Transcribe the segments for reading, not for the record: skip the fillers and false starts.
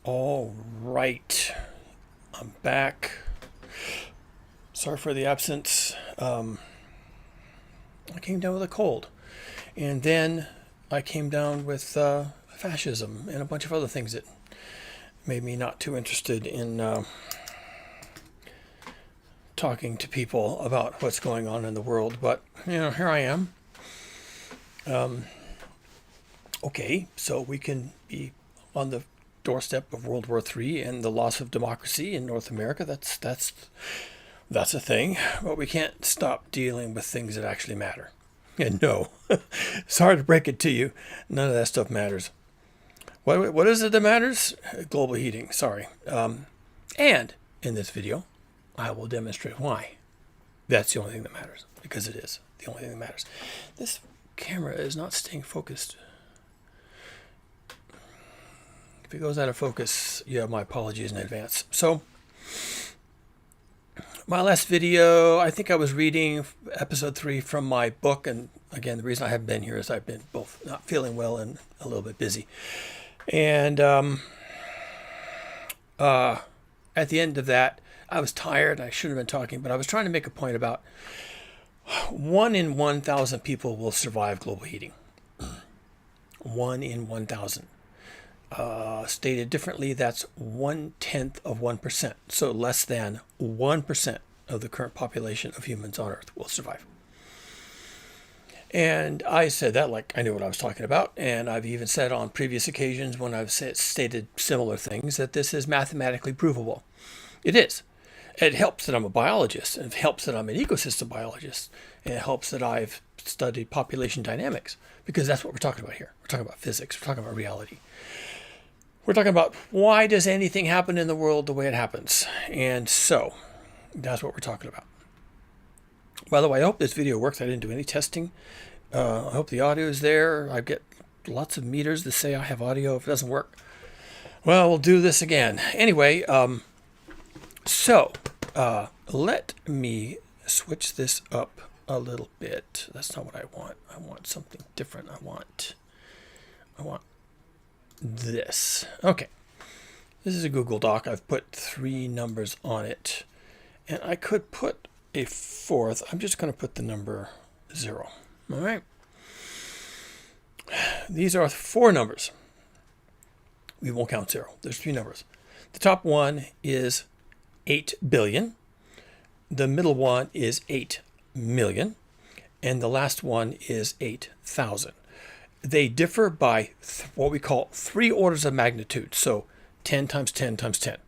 All right, I'm back. Sorry for the absence. I came down with a cold, and then I came down with fascism and a bunch of other things that made me not too interested in talking to people about what's going on in the world. But here I am. Okay, so we can be on the doorstep of World War III and the loss of democracy in North America. That's a thing, but we can't stop dealing with things that actually matter. And no, sorry to break it to you, none of that stuff matters. What is it that matters? Global heating. Sorry. And in this video, I will demonstrate why. That's the only thing that matters, because it is the only thing that matters. This camera is not staying focused. If it goes out of focus, you have my apologies in advance. So, my last video, I think I was reading episode 3 from my book. And again, the reason I haven't been here is I've been both not feeling well and a little bit busy. And at the end of that, I was tired. I shouldn't have been talking, but I was trying to make a point about 1 in 1,000 people will survive global heating. 1 in 1,000. Stated differently, that's 1/10 of 1%. So less than 1% of the current population of humans on Earth will survive. And I said that like I knew what I was talking about. And I've even said on previous occasions when I've stated similar things that this is mathematically provable. It is. It helps that I'm a biologist. It helps that I'm an ecosystem biologist. And it helps that I've studied population dynamics, because that's what we're talking about here. We're talking about physics. We're talking about reality. We're talking about why does anything happen in the world the way it happens. And so that's what we're talking about. By the way, I hope this video works. I didn't do any testing. I hope the audio is there. I get lots of meters that say I have audio. If it doesn't work, well, we'll do this again. Anyway, let me switch this up a little bit. That's not what I want. I want something different. I want this. Okay. This is a Google Doc. I've put 3 numbers on it. And I could put a 4th. I'm just going to put the number 0. All right. These are 4 numbers. We won't count 0. There's 3 numbers. The top one is 8 billion. The middle one is 8 million. And the last one is 8,000. They differ by what we call 3 orders of magnitude. So 10 times 10 times 10.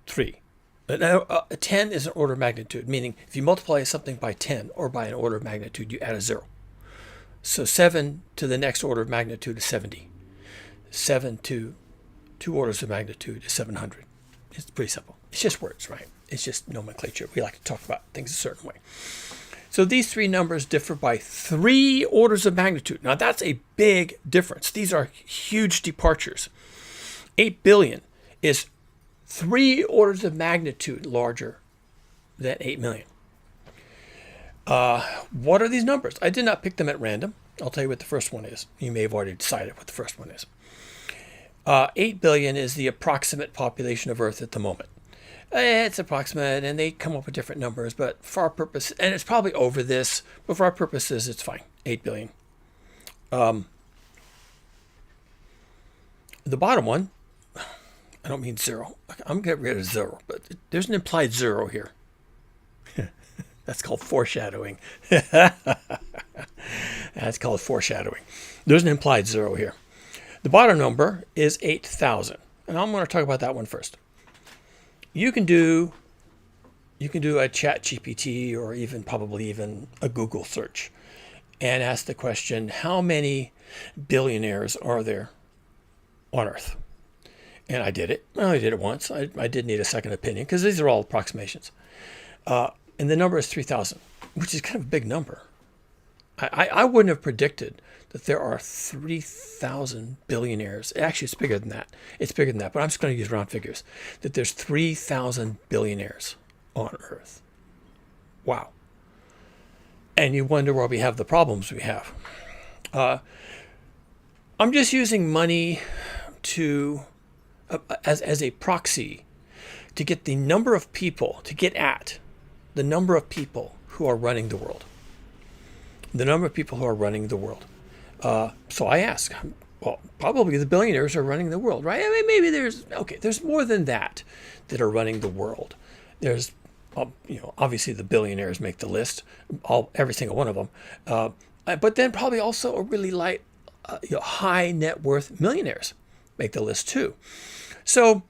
3. 10 is an order of magnitude, meaning if you multiply something by 10 or by an order of magnitude, you add a 0. So 7 to the next order of magnitude is 70. 7 to 2 orders of magnitude is 700. It's pretty simple. It's just words, right? It's just nomenclature. We like to talk about things a certain way. So these 3 numbers differ by 3 orders of magnitude. Now that's a big difference. These are huge departures. 8 billion is 3 orders of magnitude larger than 8 million. What are these numbers? I did not pick them at random. I'll tell you what the first one is. You may have already decided what the first one is. 8 billion is the approximate population of Earth at the moment. It's approximate, and they come up with different numbers, but for our purpose, and it's probably over this, but for our purposes, it's fine. 8 billion. The bottom one, I don't mean 0. I'm going to get rid of 0, but there's an implied 0 here. That's called foreshadowing. That's called foreshadowing. There's an implied 0 here. The bottom number is 8,000. And I'm going to talk about that one first. You can do a chat GPT or probably even a Google search and ask the question, how many billionaires are there on Earth? And I did it. I only did it once. I did need a second opinion because these are all approximations. And the number is 3,000, which is kind of a big number. I wouldn't have predicted that there are 3,000 billionaires. Actually, it's bigger than that. It's bigger than that, but I'm just going to use round figures. That there's 3,000 billionaires on Earth. Wow. And you wonder why we have the problems we have. I'm just using money to as a proxy to get the number of people, to get at the number of people who are running the world. The number of people who are running the world. So I ask, well, probably the billionaires are running the world, right? I mean, maybe there's more than that are running the world. There's, obviously the billionaires make the list, every single one of them. But then probably also a really light, high net worth millionaires make the list too. So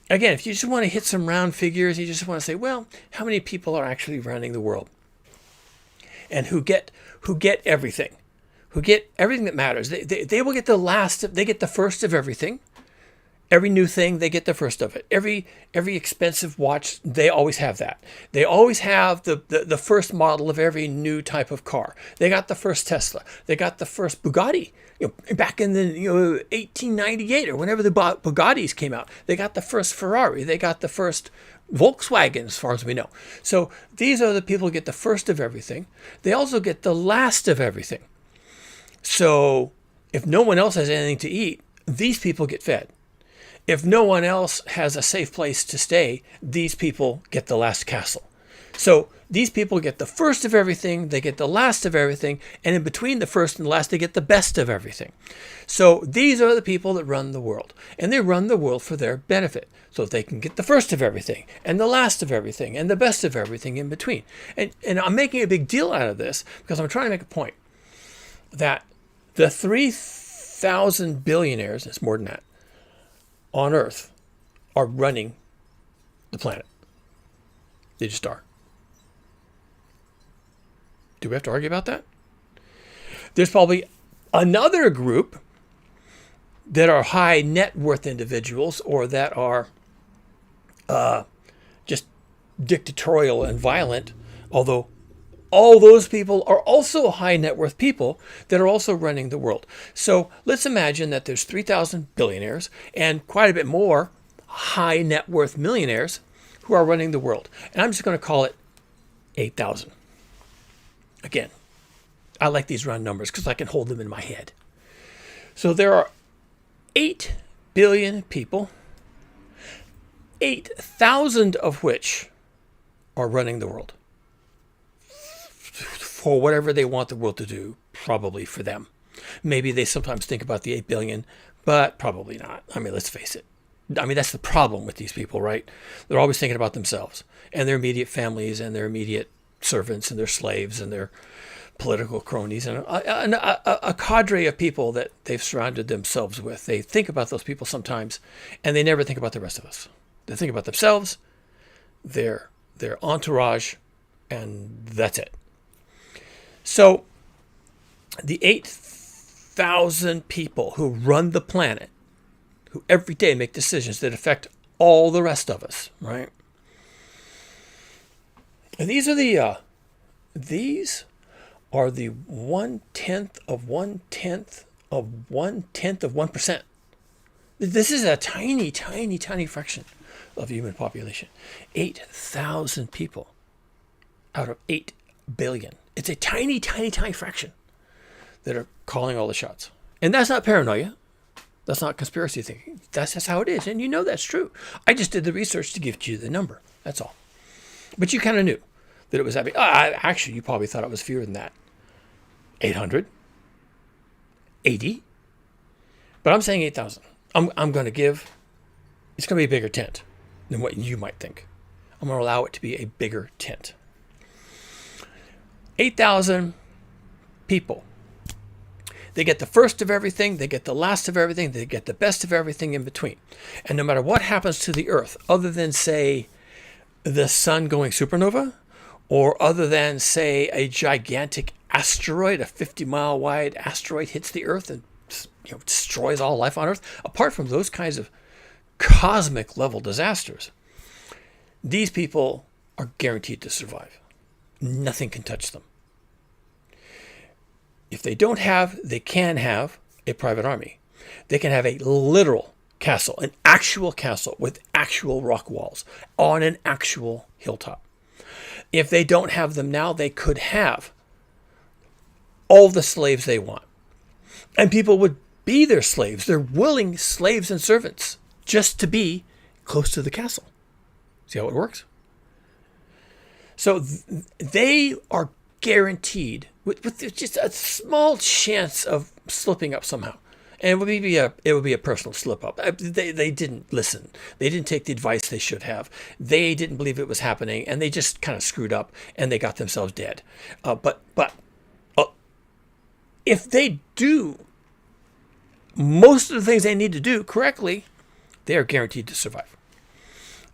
again, if you just want to hit some round figures, you just want to say, well, how many people are actually running the world, and who get everything, who get everything that matters? They will get they get the first of everything. Every new thing, they get the first of it. Every expensive watch, they always have that. They always have the first model of every new type of car. They got the first Tesla. They got the first Bugatti. Back in the 1898 or whenever the Bugattis came out, they got the first Ferrari. They got the first Volkswagen, as far as we know. So these are the people who get the first of everything. They also get the last of everything. So if no one else has anything to eat, these people get fed. If no one else has a safe place to stay, these people get the last castle. So these people get the first of everything, they get the last of everything, and in between the first and the last, they get the best of everything. So these are the people that run the world, and they run the world for their benefit. So if they can get the first of everything, and the last of everything, and the best of everything in between. And I'm making a big deal out of this because I'm trying to make a point that the 3,000 billionaires, it's more than that, on Earth are running the planet. They just are. Do we have to argue about that? There's probably another group that are high net worth individuals or that are just dictatorial and violent, although all those people are also high net worth people that are also running the world. So let's imagine that there's 3,000 billionaires and quite a bit more high net worth millionaires who are running the world. And I'm just going to call it 8,000. Again, I like these round numbers because I can hold them in my head. So there are 8 billion people, 8,000 of which are running the world. For whatever they want the world to do, probably for them. Maybe they sometimes think about the 8 billion, but probably not. I mean, let's face it. I mean, that's the problem with these people, right? They're always thinking about themselves and their immediate families and their immediate servants and their slaves and their political cronies and a cadre of people that they've surrounded themselves with. They think about those people sometimes, and they never think about the rest of us. They think about themselves, their entourage, and that's it. So the 8,000 people who run the planet, who every day make decisions that affect all the rest of us, right? And these are the 1/10 of 1/10 of 1/10 of 1%. This is a tiny, tiny, tiny fraction of the human population. 8,000 people out of 8 billion. It's a tiny, tiny, tiny fraction that are calling all the shots. And that's not paranoia. That's not conspiracy thinking. That's just how it is. And you know that's true. I just did the research to give you the number. That's all. But you kind of knew that it was that big. Actually, you probably thought it was fewer than that. 800? 80? But I'm saying 8,000. I'm going to give, it's going to be a bigger tent than what you might think. I'm going to allow it to be a bigger tent. 8,000 people. They get the first of everything, they get the last of everything, they get the best of everything in between. And no matter what happens to the Earth, other than, say, the sun going supernova, or other than, say, a gigantic asteroid, a 50-mile wide asteroid hits the Earth and destroys all life on Earth, apart from those kinds of cosmic level disasters, these people are guaranteed to survive. Nothing can touch them. If they don't have, they can have a private army. They can have a literal castle, an actual castle with actual rock walls on an actual hilltop. If they don't have them now, they could have all the slaves they want. And people would be their slaves. They're willing slaves and servants just to be close to the castle. See how it works? So they are guaranteed with just a small chance of slipping up somehow. And it would be a personal slip up. They didn't listen. They didn't take the advice they should have. They didn't believe it was happening, and they just kind of screwed up, and they got themselves dead. But if they do most of the things they need to do correctly, they are guaranteed to survive.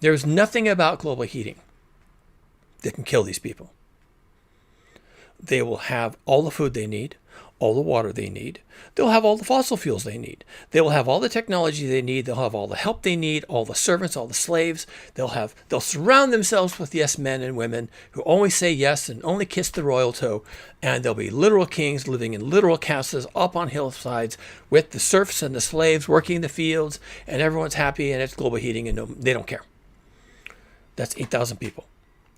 There's nothing about global heating that can kill these people. They will have all the food they need, all the water they need. They'll have all the fossil fuels they need. They will have all the technology they need. They'll have all the help they need, all the servants, all the slaves. They'll surround themselves with yes men and women who always say yes and only kiss the royal toe. And they'll be literal kings living in literal castles up on hillsides with the serfs and the slaves working the fields, and everyone's happy, and it's global heating, and they don't care. That's 8,000 people.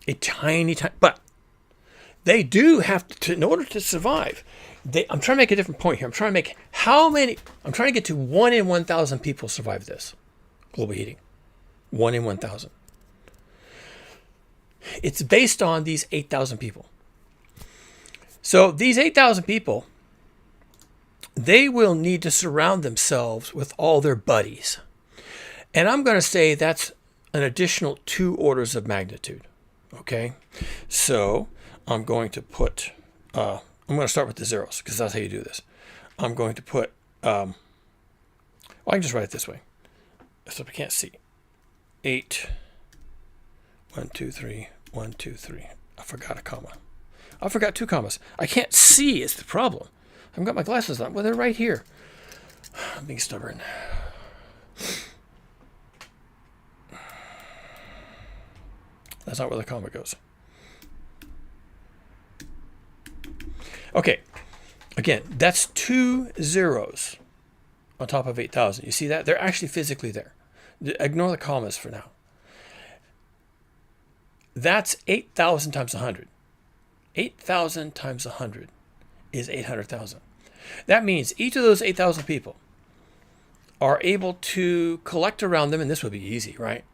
A tiny, but they do have to, in order to survive, I'm trying to make a different point here. I'm trying to get to 1 in 1,000 people survive this global heating. 1 in 1,000. It's based on these 8,000 people. So these 8,000 people, they will need to surround themselves with all their buddies. And I'm going to say that's an additional 2 orders of magnitude. Okay? So I'm going to put... I'm going to start with the zeros because that's how you do this. I'm going to put, I can just write it this way. Except I can't see. 8, 1, 2, 3, 1, 2, 3. I forgot a comma. I forgot 2 commas. I can't see is the problem. I haven't got my glasses on. Well, they're right here. I'm being stubborn. That's not where the comma goes. Okay, again, that's 2 zeros on top of 8,000. You see that? They're actually physically there. Ignore the commas for now. That's 8,000 times 100. 8,000 times 100 is 800,000. That means each of those 8,000 people are able to collect around them, and this would be easy, right?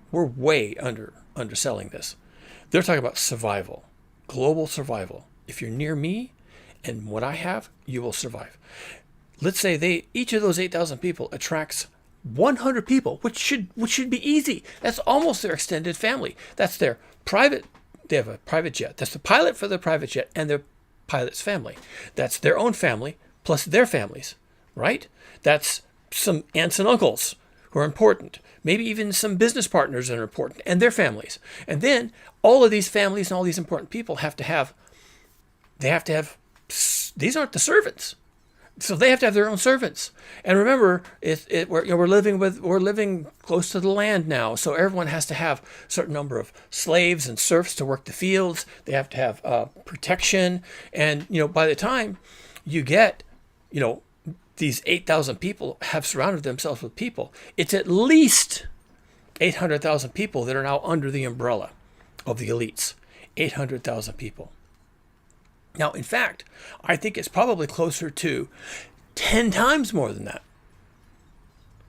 We're way underselling this. They're talking about survival, global survival. If you're near me and what I have, you will survive. Let's say each of those 8,000 people attracts 100 people, which should be easy. That's almost their extended family. That's their private, they have a private jet. That's the pilot for their private jet and their pilot's family. That's their own family plus their families, right? That's some aunts and uncles who are important. Maybe even some business partners that are important and their families. And then all of these families and all these important people have to have, these aren't the servants. So they have to have their own servants. And remember, we're living close to the land now. So everyone has to have a certain number of slaves and serfs to work the fields. They have to have protection. And, by the time you get, these 8,000 people have surrounded themselves with people, it's at least 800,000 people that are now under the umbrella of the elites. 800,000 people. Now, in fact, I think it's probably closer to 10 times more than that.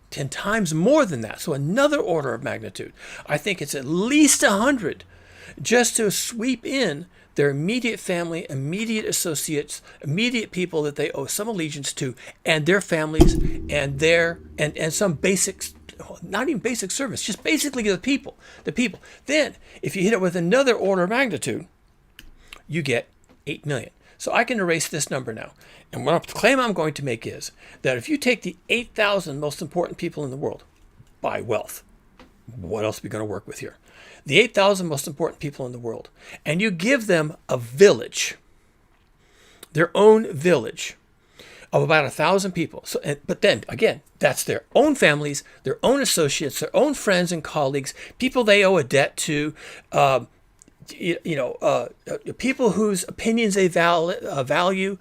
10 times more than that. So another order of magnitude. I think it's at least 100 just to sweep in their immediate family, immediate associates, immediate people that they owe some allegiance to, and their families, and some basics, not even basic service, just basically the people. Then, if you hit it with another order of magnitude, you get 8 million. So I can erase this number now. And what the claim I'm going to make is that if you take the 8,000 most important people in the world by wealth, what else are we going to work with here? The 8,000 most important people in the world, and you give them a village, their own village of about 1,000 people. So, but then again, that's their own families, their own associates, their own friends and colleagues, people they owe a debt to, people whose opinions they value,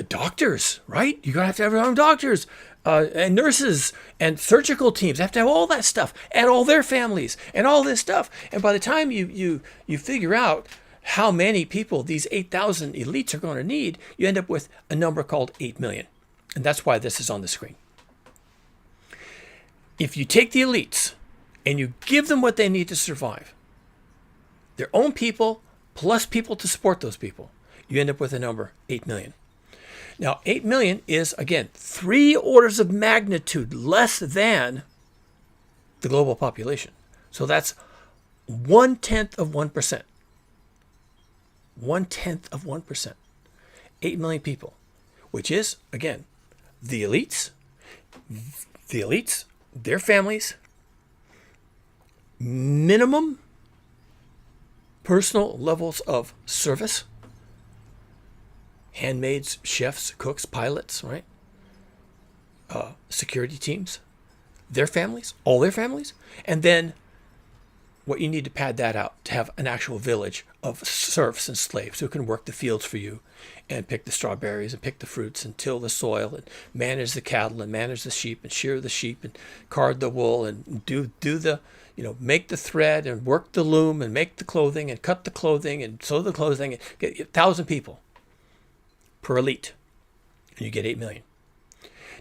doctors, right? You're going to have your own doctors, and nurses and surgical teams. They have to have all that stuff and all their families and all this stuff. And by the time you figure out how many people these 8,000 elites are going to need, you end up with a number called 8 million. And that's why this is on the screen. If you take the elites and you give them what they need to survive, their own people plus people to support those people, you end up with a number 8 million. Now, 8 million is, again, 3 orders of magnitude less than the global population. So that's 1/10 of 1%. 1/10 of 1%. 8 million people, which is, again, the elites, their families, minimum personal levels of service, handmaids, chefs, cooks, pilots, right? Security teams, their families, all their families, and then what you need to pad that out to have an actual village of serfs and slaves who can work the fields for you and pick the strawberries and pick the fruits and till the soil and manage the cattle and manage the sheep and shear the sheep and card the wool and do the, make the thread and work the loom and make the clothing and cut the clothing and sew the clothing and get 1,000 people per elite. And you get 8 million.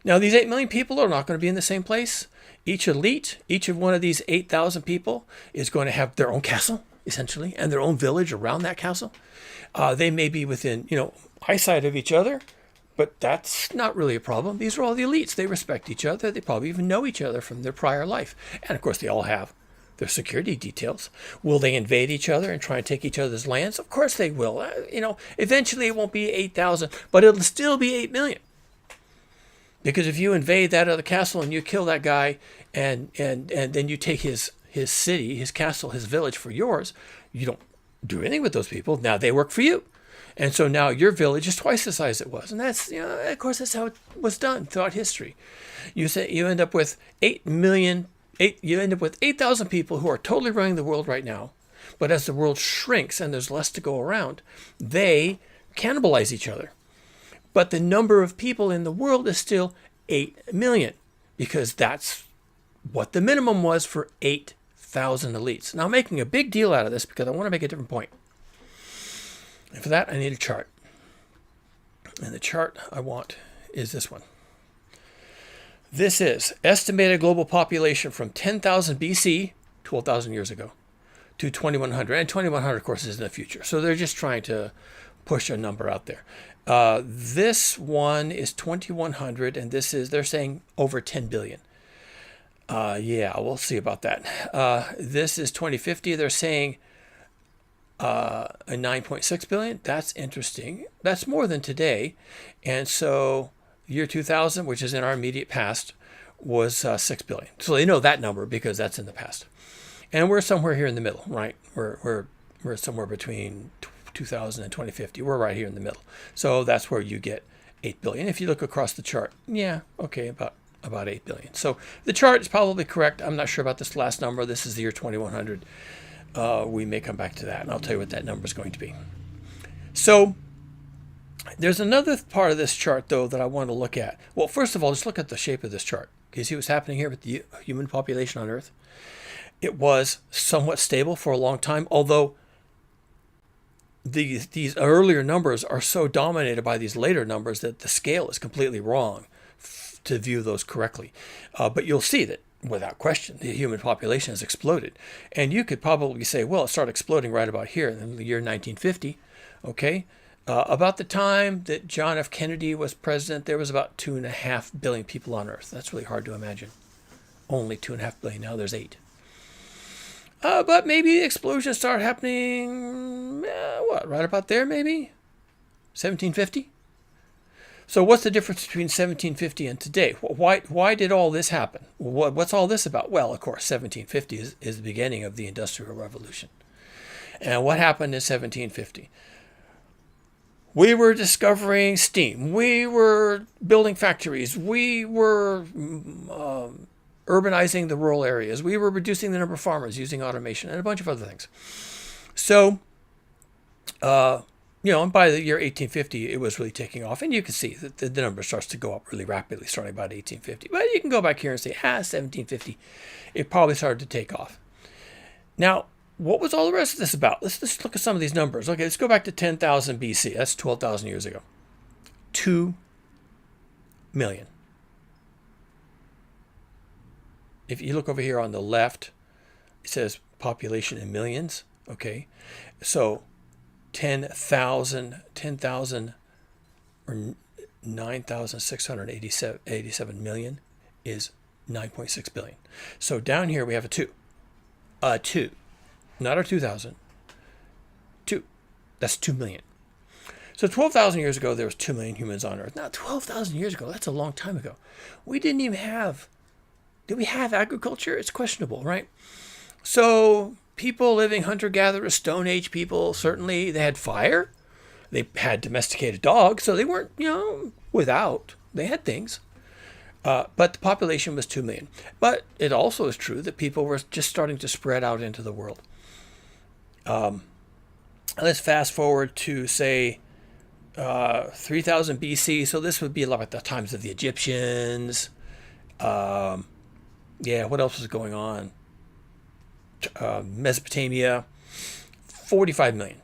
Now, these 8 million people are not going to be in the same place. Each elite, each of one of these 8,000 people is going to have their own castle, essentially, and their own village around that castle. They may be within, eyesight of each other, but that's not really a problem. These are all the elites. They respect each other. They probably even know each other from their prior life. And, of course, they all have their security details. Will they invade each other and try and take each other's lands? Of course they will. Eventually it won't be 8,000, but it'll still be 8 million. Because if you invade that other castle and you kill that guy and then you take his city, his castle, his village for yours, you don't do anything with those people. Now they work for you. And so now your village is twice the size it was. And that's, of course, that's how it was done throughout history. You end up with 8 million, you end up with 8,000 people who are totally running the world right now. But as the world shrinks and there's less to go around, they cannibalize each other. But the number of people in the world is still 8 million because that's what the minimum was for 8,000 elites. Now, I'm making a big deal out of this because I want to make a different point. And for that, I need a chart. And the chart I want is this one. This is estimated global population from 10,000 BC, 12,000 years ago, to 2100. And 2100, of course, is in the future. So they're just trying to push a number out there. This one is 2100, and they're saying over 10 billion. Yeah, we'll see about that. This is 2050. They're saying a 9.6 billion. That's interesting. That's more than today. And so year 2000, which is in our immediate past, was 6 billion. So they know that number because that's in the past. And we're somewhere here in the middle, right? We're somewhere between 2000 and 2050. We're right here in the middle. So that's where you get 8 billion. If you look across the chart, yeah, okay, about 8 billion. So the chart is probably correct. I'm not sure about this last number. This is the year 2100. We may come back to that, and I'll tell you what that number is going to be. So there's another part of this chart, though, that I want to look at. Well, first of all, just look at the shape of this chart. Can you see what's happening here with the human population on Earth? It was somewhat stable for a long time, although these earlier numbers are so dominated by these later numbers that the scale is completely wrong to view those correctly. But you'll see that, without question, the human population has exploded. And you could probably say, well, it started exploding right about here in the year 1950. Okay, about the time that John F. Kennedy was president, there was about 2.5 billion people on Earth. That's really hard to imagine. Only 2.5 billion. Now there's 8. But maybe the explosion started happening, right about there, maybe? 1750? So what's the difference between 1750 and today? Why did all this happen? What's all this about? Well, of course, 1750 is the beginning of the Industrial Revolution. And what happened in 1750? We were discovering steam. We were building factories. We were urbanizing the rural areas. We were reducing the number of farmers using automation and a bunch of other things. So, and by the year 1850, it was really taking off. And you can see that the number starts to go up really rapidly starting about 1850. But you can go back here and say, 1750, it probably started to take off. Now, what was all the rest of this about? Let's just look at some of these numbers. Okay, let's go back to 10,000 BC. That's 12,000 years ago. 2 million. If you look over here on the left, it says population in millions. Okay, so 10,000 or 9,687 million is 9.6 billion. So down here we have a 2. A 2. Not our 2,000. 2. That's 2 million. So 12,000 years ago, there was 2 million humans on Earth. Now, 12,000 years ago, that's a long time ago. We didn't even have... Did we have agriculture? It's questionable, right? So people living hunter-gatherers, Stone Age people, certainly they had fire. They had domesticated dogs, so they weren't, without. They had things. But the population was 2 million. But it also is true that people were just starting to spread out into the world. Let's fast forward to, say, 3000 BC. So this would be like the times of the Egyptians. What else was going on? Mesopotamia, 45 million.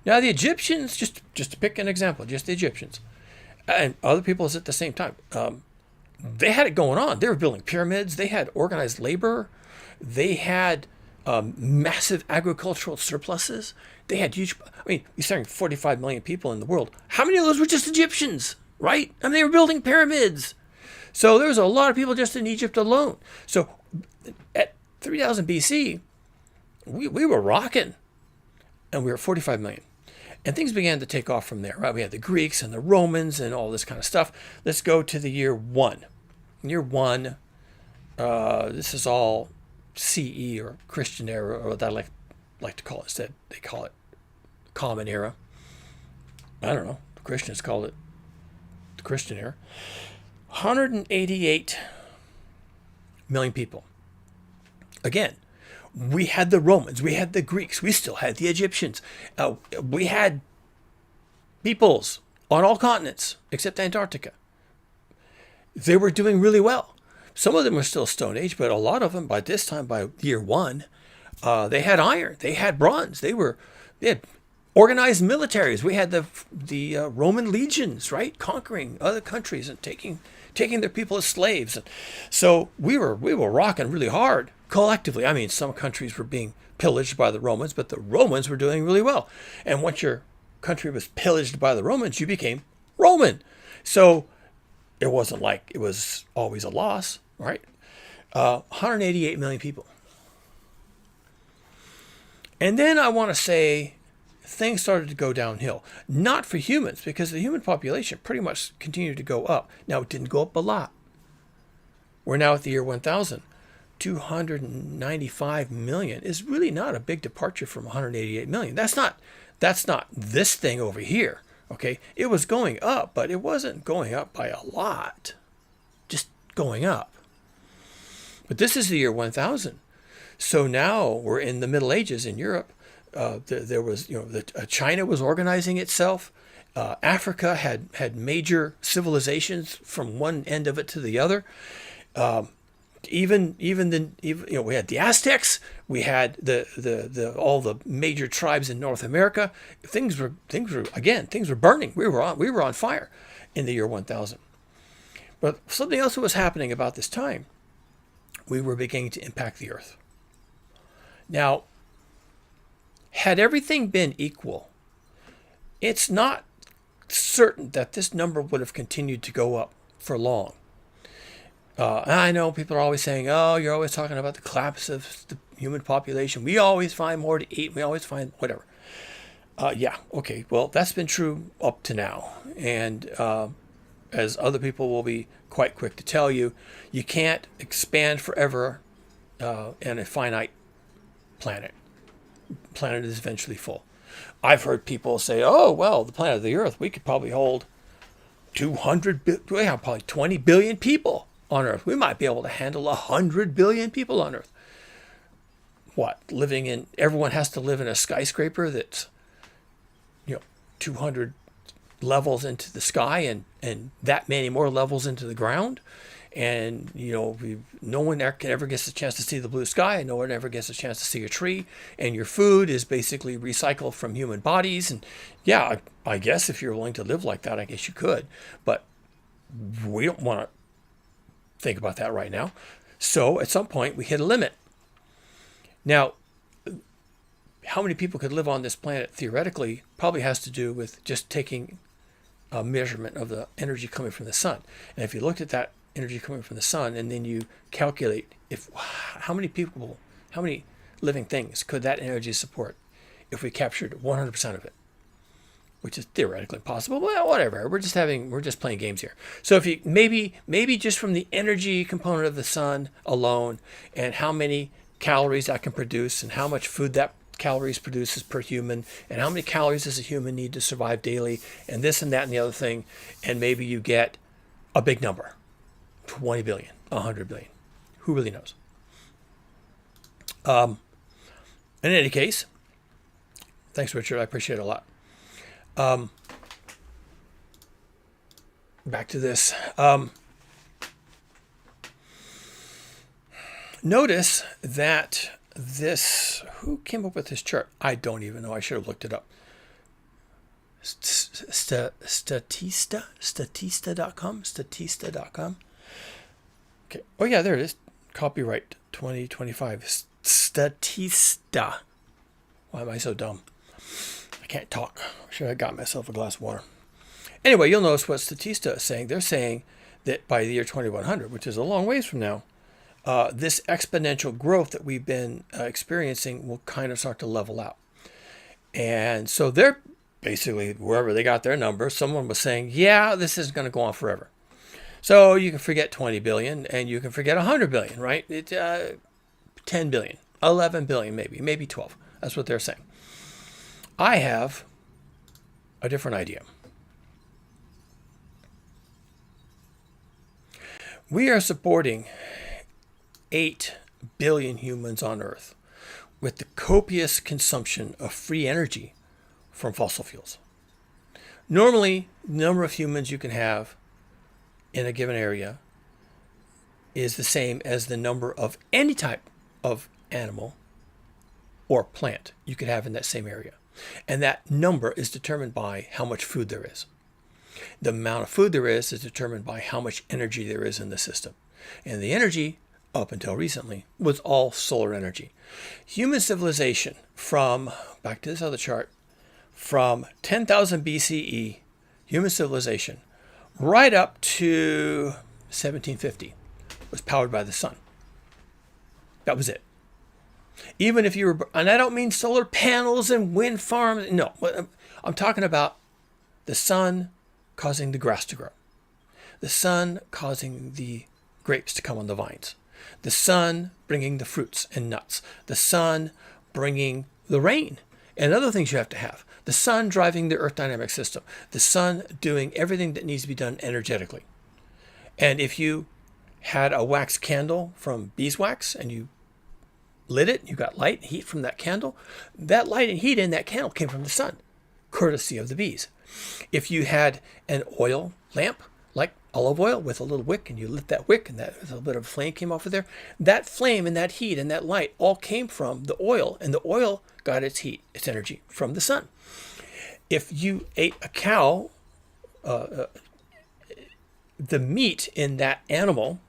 Now the Egyptians, just to pick an example, just the Egyptians, and other peoples at the same time, they had it going on. They were building pyramids. They had organized labor. They had massive agricultural surpluses. They had huge... you're saying 45 million people in the world. How many of those were just Egyptians, right? They were building pyramids. So there was a lot of people just in Egypt alone. So at 3000 BC, we were rocking, and we were 45 million. And things began to take off from there, right? We had the Greeks and the Romans and all this kind of stuff. Let's go to the year 1. Year 1, this is all CE or Christian era, or what I like to call it instead. They call it Common Era. I don't know. The Christians call it the Christian era. 188 million people. Again, we had the Romans, we had the Greeks, we still had the Egyptians. We had peoples on all continents except Antarctica. They were doing really well. Some of them were still Stone Age, but a lot of them by this time, by year 1, they had iron, they had bronze, they had organized militaries. We had the Roman legions, right, conquering other countries and taking their people as slaves. And so we were rocking really hard collectively. Some countries were being pillaged by the Romans, but the Romans were doing really well. And once your country was pillaged by the Romans, you became Roman. So it wasn't like it was always a loss, right? 188 million people. And then I want to say things started to go downhill. Not for humans, because the human population pretty much continued to go up. Now, it didn't go up a lot. We're now at the year 1000. 295 million is really not a big departure from 188 million. That's not this thing over here. Okay, it was going up, but it wasn't going up by a lot. Just going up. But this is the year 1000. So now we're in the Middle Ages in Europe. There was, China was organizing itself. Africa had major civilizations from one end of it to the other. We had the Aztecs. We had the all the major tribes in North America. Things were burning. We were on fire in the year 1000. But something else was happening about this time. We were beginning to impact the earth. Now, had everything been equal, it's not certain that this number would have continued to go up for long. I know people are always saying, oh, you're always talking about the collapse of the human population. We always find more to eat. We always find whatever. Okay. Well, that's been true up to now. And as other people will be quite quick to tell you, you can't expand forever in a finite planet. Planet is eventually full. I've heard people say, oh, well, the planet of the Earth, we could probably hold 20 billion people on Earth. We might be able to handle 100 billion people on Earth. What? Everyone has to live in a skyscraper that's, 200 levels into the sky and that many more levels into the ground. And, no one ever gets a chance to see the blue sky. No one ever gets a chance to see a tree. And your food is basically recycled from human bodies. And yeah, I guess if you're willing to live like that, I guess you could. But We don't want to think about that right now. So at some point, we hit a limit. Now, how many people could live on this planet theoretically probably has to do with just taking a measurement of the energy coming from the sun. And if you looked at that energy coming from the sun and then you calculate how many living things could that energy support if we captured 100% of it, which is theoretically impossible. Well, whatever. We're just playing games here. So if you maybe just from the energy component of the sun alone and how many calories that can produce and how much food that calories produces per human and how many calories does a human need to survive daily and this and that and the other thing, and maybe you get a big number, 20 billion, 100 billion. Who really knows? In any case, thanks, Richard. I appreciate it a lot. Back to this. Notice that who came up with this chart? I don't even know. I should have looked it up. Statista.com. Okay. Oh yeah, there it is. Copyright 2025. Statista. Why am I so dumb? I can't talk. I should have got myself a glass of water. Anyway, you'll notice what Statista is saying. They're saying that by the year 2100, which is a long ways from now, this exponential growth that we've been experiencing will kind of start to level out. And so they're basically, wherever they got their number, someone was saying, yeah, this is going to go on forever. So you can forget 20 billion and you can forget 100 billion, right? 10 billion, 11 billion, maybe 12. That's what they're saying. I have a different idea. We are supporting 8 billion humans on Earth with the copious consumption of free energy from fossil fuels. Normally, the number of humans you can have in a given area is the same as the number of any type of animal or plant you could have in that same area. And that number is determined by how much food there is. The amount of food there is determined by how much energy there is in the system. And the energy, up until recently, was all solar energy. Human civilization back to this other chart, from 10,000 BCE, human civilization, right up to 1750 was powered by the sun. That was it. Even if you were, and I don't mean solar panels and wind farms, no, I'm talking about the sun causing the grass to grow, the sun causing the grapes to come on the vines, the sun bringing the fruits and nuts, the sun bringing the rain and other things you have to have, the sun driving the earth dynamic system, the sun doing everything that needs to be done energetically. And if you had a wax candle from beeswax and you lit it, you got light and heat from that candle, that light and heat in that candle came from the sun, courtesy of the bees. If you had an oil lamp, like olive oil with a little wick, and you lit that wick and that a little bit of flame came off of there, that flame and that heat and that light all came from the oil, and the oil got its heat, its energy from the sun. If you ate a cow, the meat in that animal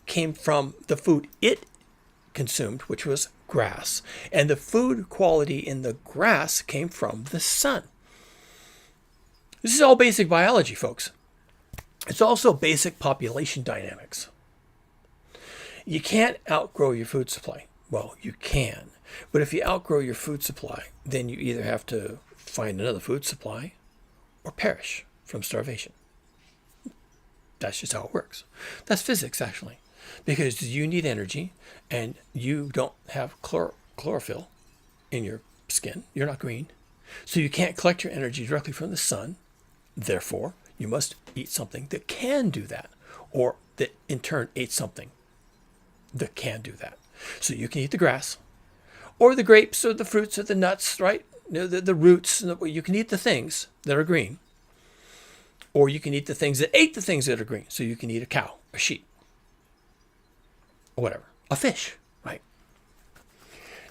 came from the food it consumed, which was grass. And the food quality in the grass came from the sun. This is all basic biology, folks. It's also basic population dynamics. You can't outgrow your food supply. Well, you can. But if you outgrow your food supply, then you either have to find another food supply or perish from starvation. That's just how it works. That's physics, actually. Because you need energy and you don't have chlorophyll in your skin. You're not green. So you can't collect your energy directly from the sun. Therefore, you must eat something that can do that, or that in turn ate something that can do that. So you can eat the grass, or the grapes, or the fruits, or the nuts, right? The roots. You can eat the things that are green, or you can eat the things that ate the things that are green. So you can eat a cow, a sheep, or whatever, a fish, right?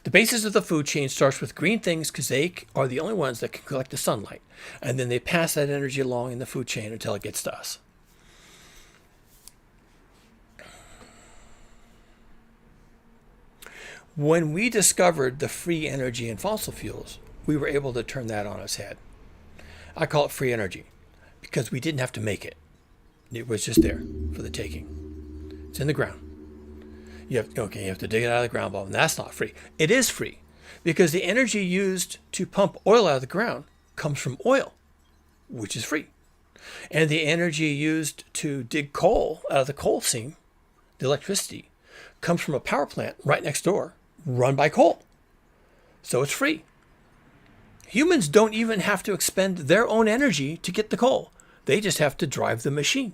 The basis of the food chain starts with green things because they are the only ones that can collect the sunlight. And then they pass that energy along in the food chain until it gets to us. When we discovered the free energy in fossil fuels, we were able to turn that on its head. I call it free energy because we didn't have to make it. It was just there for the taking. It's in the ground. You have to dig it out of the ground, and that's not free. It is free because the energy used to pump oil out of the ground comes from oil, which is free. And the energy used to dig coal out of the coal seam, the electricity, comes from a power plant right next door, run by coal. So it's free. Humans don't even have to expend their own energy to get the coal. They just have to drive the machine.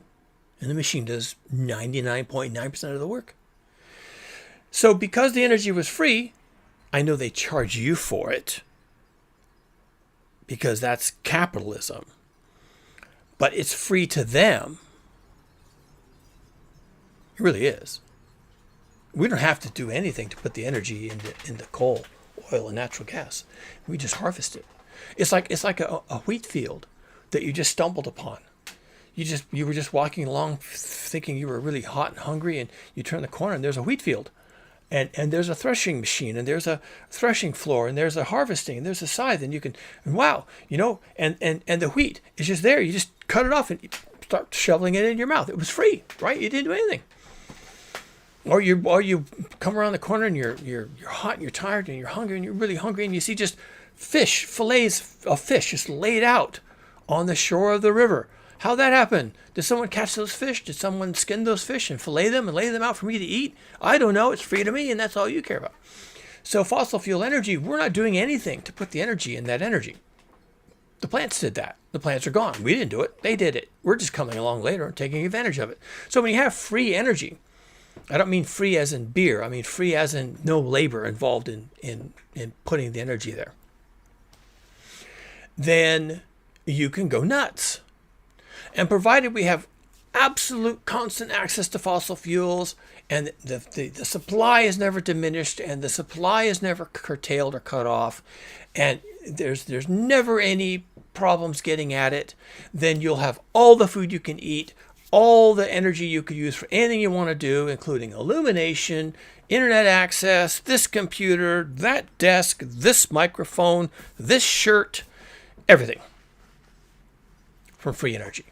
And the machine does 99.9% of the work. So because the energy was free, I know they charge you for it because that's capitalism. But it's free to them. It really is. We don't have to do anything to put the energy into coal, oil, and natural gas. We just harvest it. It's like a wheat field that you just stumbled upon. You were just walking along thinking you were really hot and hungry, and you turn the corner and there's a wheat field. And there's a threshing machine, and there's a threshing floor, and there's a harvesting, and there's a scythe, and you can, and wow, and the wheat is just there. You just cut it off and you start shoveling it in your mouth. It was free, right? You didn't do anything. Or you come around the corner and you're hot and you're tired and you're hungry and you're really hungry and you see just fillets of fish just laid out on the shore of the river. How'd that happen? Did someone catch those fish? Did someone skin those fish and fillet them and lay them out for me to eat? I don't know. It's free to me, and that's all you care about. So fossil fuel energy, we're not doing anything to put the energy in that energy. The plants did that. The plants are gone. We didn't do it. They did it. We're just coming along later and taking advantage of it. So when you have free energy, I don't mean free as in beer. I mean free as in no labor involved in putting the energy there. Then you can go nuts. And provided we have absolute constant access to fossil fuels and the supply is never diminished and the supply is never curtailed or cut off and there's never any problems getting at it, then you'll have all the food you can eat, all the energy you could use for anything you want to do, including illumination, internet access, this computer, that desk, this microphone, this shirt, everything from free energy.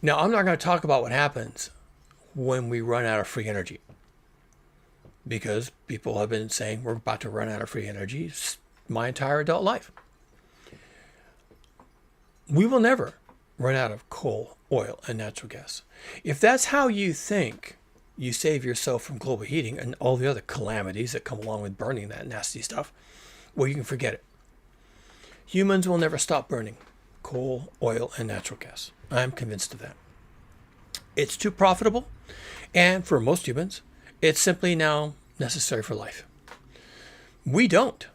Now, I'm not going to talk about what happens when we run out of free energy because people have been saying we're about to run out of free energy my entire adult life. We will never run out of coal, oil, and natural gas. If that's how you think you save yourself from global heating and all the other calamities that come along with burning that nasty stuff, well, you can forget it. Humans will never stop burning coal, oil, and natural gas. I'm convinced of that. It's too profitable, and for most humans, it's simply now necessary for life. We don't,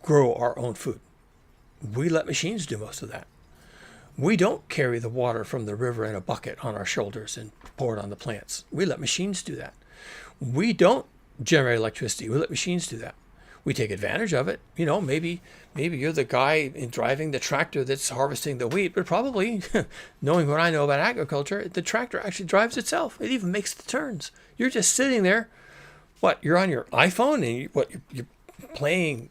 grow our own food. We let machines do most of that. We don't carry the water from the river in a bucket on our shoulders and pour it on the plants. We let machines do that. We don't generate electricity. We let machines do that. We take advantage of it. Maybe you're the guy driving the tractor that's harvesting the wheat, but probably, knowing what I know about agriculture, the tractor actually drives itself. It even makes the turns. You're just sitting there. What? You're on your iPhone and you're playing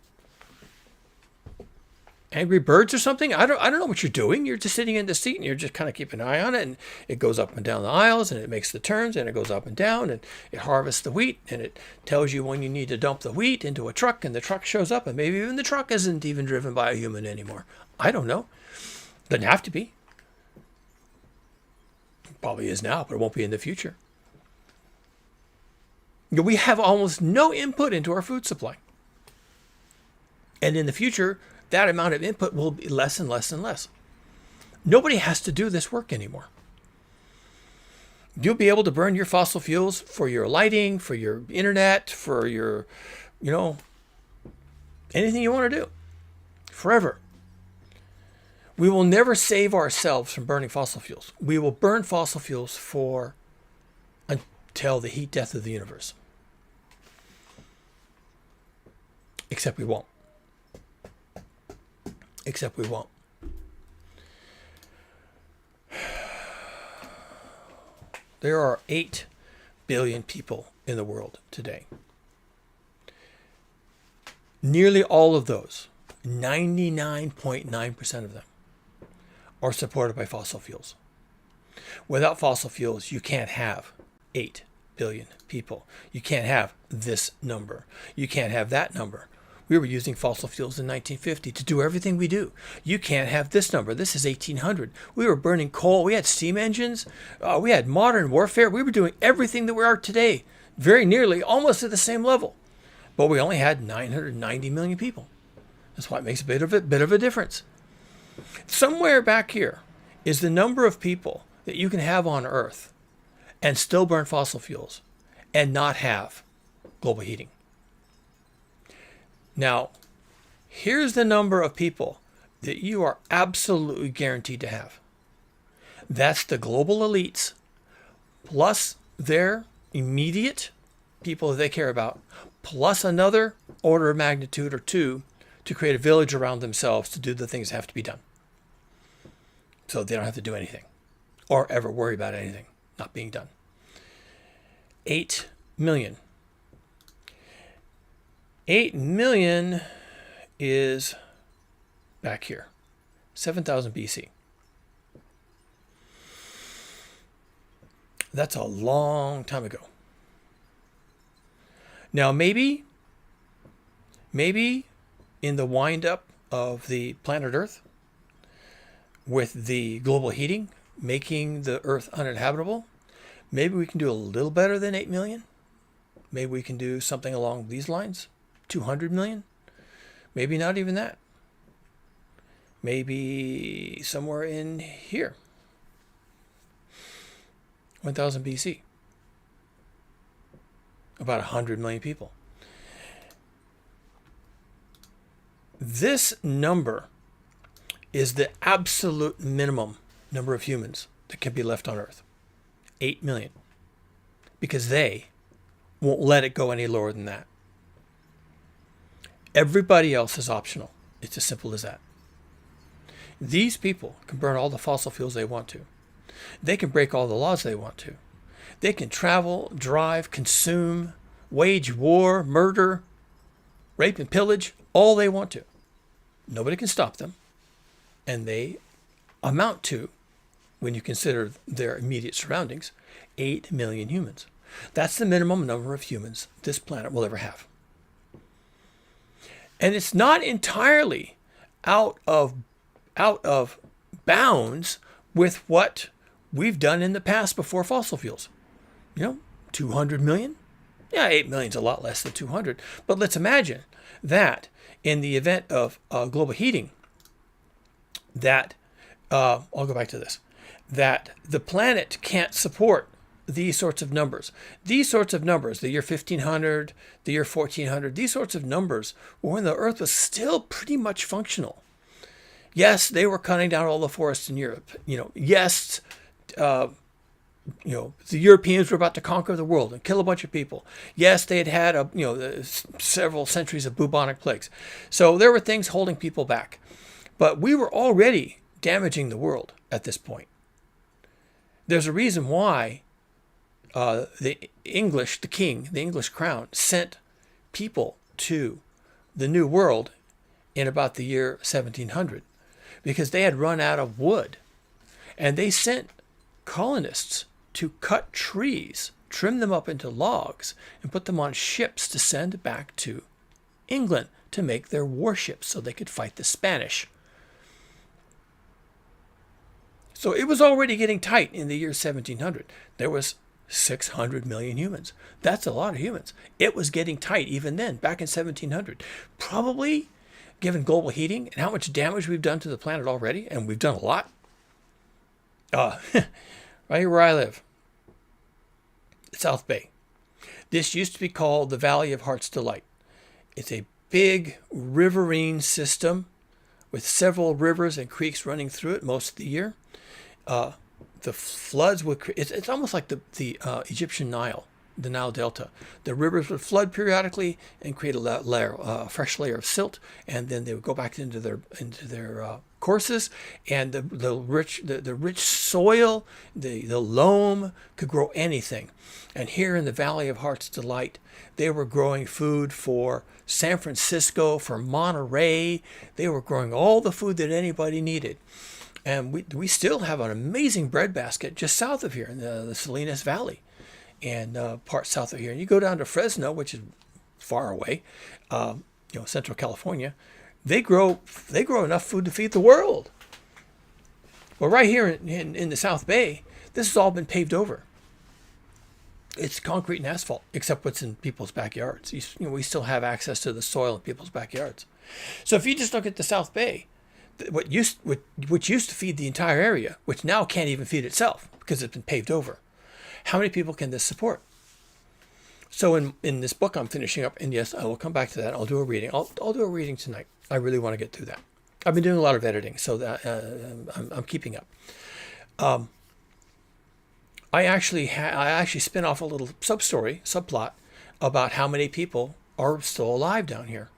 Angry Birds or something? I don't know what you're doing. You're just sitting in the seat and you're just kind of keeping an eye on it, and it goes up and down the aisles and it makes the turns and it goes up and down and it harvests the wheat and it tells you when you need to dump the wheat into a truck, and the truck shows up, and maybe even the truck isn't even driven by a human anymore. I don't know. Doesn't have to be. It probably is now, but it won't be in the future. We have almost no input into our food supply. And in the future, that amount of input will be less and less and less. Nobody has to do this work anymore. You'll be able to burn your fossil fuels for your lighting, for your internet, for your, anything you want to do, forever. We will never save ourselves from burning fossil fuels. We will burn fossil fuels until the heat death of the universe. Except we won't. There are 8 billion people in the world today. Nearly all of those, 99.9% of them, are supported by fossil fuels. Without fossil fuels, you can't have 8 billion people. You can't have this number. You can't have that number. We were using fossil fuels in 1950 to do everything we do. You can't have this number. This is 1800. We were burning coal. We had steam engines. We had modern warfare. We were doing everything that we are today, very nearly almost at the same level. But we only had 990 million people. That's why it makes a bit of a difference. Somewhere back here is the number of people that you can have on Earth and still burn fossil fuels and not have global heating. Now, here's the number of people that you are absolutely guaranteed to have. That's the global elites plus their immediate people that they care about, plus another order of magnitude or two to create a village around themselves to do the things that have to be done. So they don't have to do anything or ever worry about anything not being done. 8 million. 8 million is back here, 7,000 BC. That's a long time ago. Now, maybe in the wind-up of the planet Earth, with the global heating making the Earth uninhabitable, maybe we can do a little better than 8 million. Maybe we can do something along these lines, 200 million. Maybe not even that. Maybe somewhere in here, 1000 BC. About 100 million people. This number is the absolute minimum number of humans that can be left on Earth. 8 million. Because they won't let it go any lower than that. Everybody else is optional. It's as simple as that. These people can burn all the fossil fuels they want to. They can break all the laws they want to. They can travel, drive, consume, wage war, murder, rape and pillage, all they want to. Nobody can stop them. And they amount to, when you consider their immediate surroundings, 8 million humans. That's the minimum number of humans this planet will ever have. And it's not entirely out of bounds with what we've done in the past before fossil fuels. 200 million? Yeah, 8 million is a lot less than 200. But let's imagine that in the event of global heating, that, I'll go back to this, that the planet can't support these sorts of numbers. These sorts of numbers, the year 1500, the year 1400, these sorts of numbers were when the Earth was still pretty much functional. Yes, they were cutting down all the forests in Europe. Yes, the Europeans were about to conquer the world and kill a bunch of people. Yes, they had several centuries of bubonic plagues. So there were things holding people back. But we were already damaging the world at this point. There's a reason why the English crown, sent people to the New World in about the year 1700, because they had run out of wood. And they sent colonists to cut trees, trim them up into logs, and put them on ships to send back to England to make their warships so they could fight the Spanish. So it was already getting tight in the year 1700. There was 600 million humans. That's a lot of humans. It was getting tight even then, back in 1700. Probably, given global heating and how much damage we've done to the planet already, and we've done a lot. Right here where I live, South Bay. This used to be called the Valley of Heart's Delight. It's a big riverine system with several rivers and creeks running through it most of the year. The floods would it's almost like the Egyptian Nile, the Nile Delta. The rivers would flood periodically and create a fresh layer of silt, and then they would go back into their courses, and the rich soil, the loam could grow anything. And here in the Valley of Heart's Delight, they were growing food for San Francisco, for Monterey. They were growing all the food that anybody needed. And we still have an amazing breadbasket just south of here in the Salinas Valley, and part south of here. And you go down to Fresno, which is far away, Central California. They grow enough food to feed the world. Well, right here in the South Bay, this has all been paved over. It's concrete and asphalt, except what's in people's backyards. We still have access to the soil in people's backyards. So if you just look at the South Bay, which used to feed the entire area, which now can't even feed itself because it's been paved over, how many people can this support? So in this book I'm finishing up, and yes, I will come back to that. I'll do a reading. I'll do a reading tonight. I really want to get through that. I've been doing a lot of editing, so that I'm keeping up. I actually spin off a little subplot about how many people are still alive down here.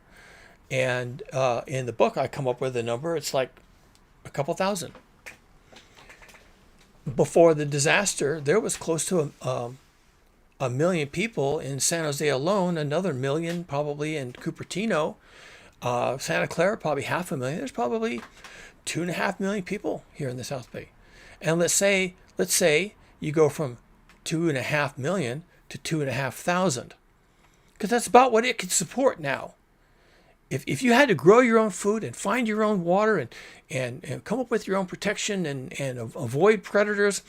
And in the book, I come up with a number. It's like a couple thousand. Before the disaster, there was close to a million people in San Jose alone, another million probably in Cupertino. Santa Clara, probably 500,000. There's probably 2.5 million people here in the South Bay. And let's say you go from 2.5 million to 2,500, because that's about what it can support now. If you had to grow your own food and find your own water and come up with your own protection and avoid predators,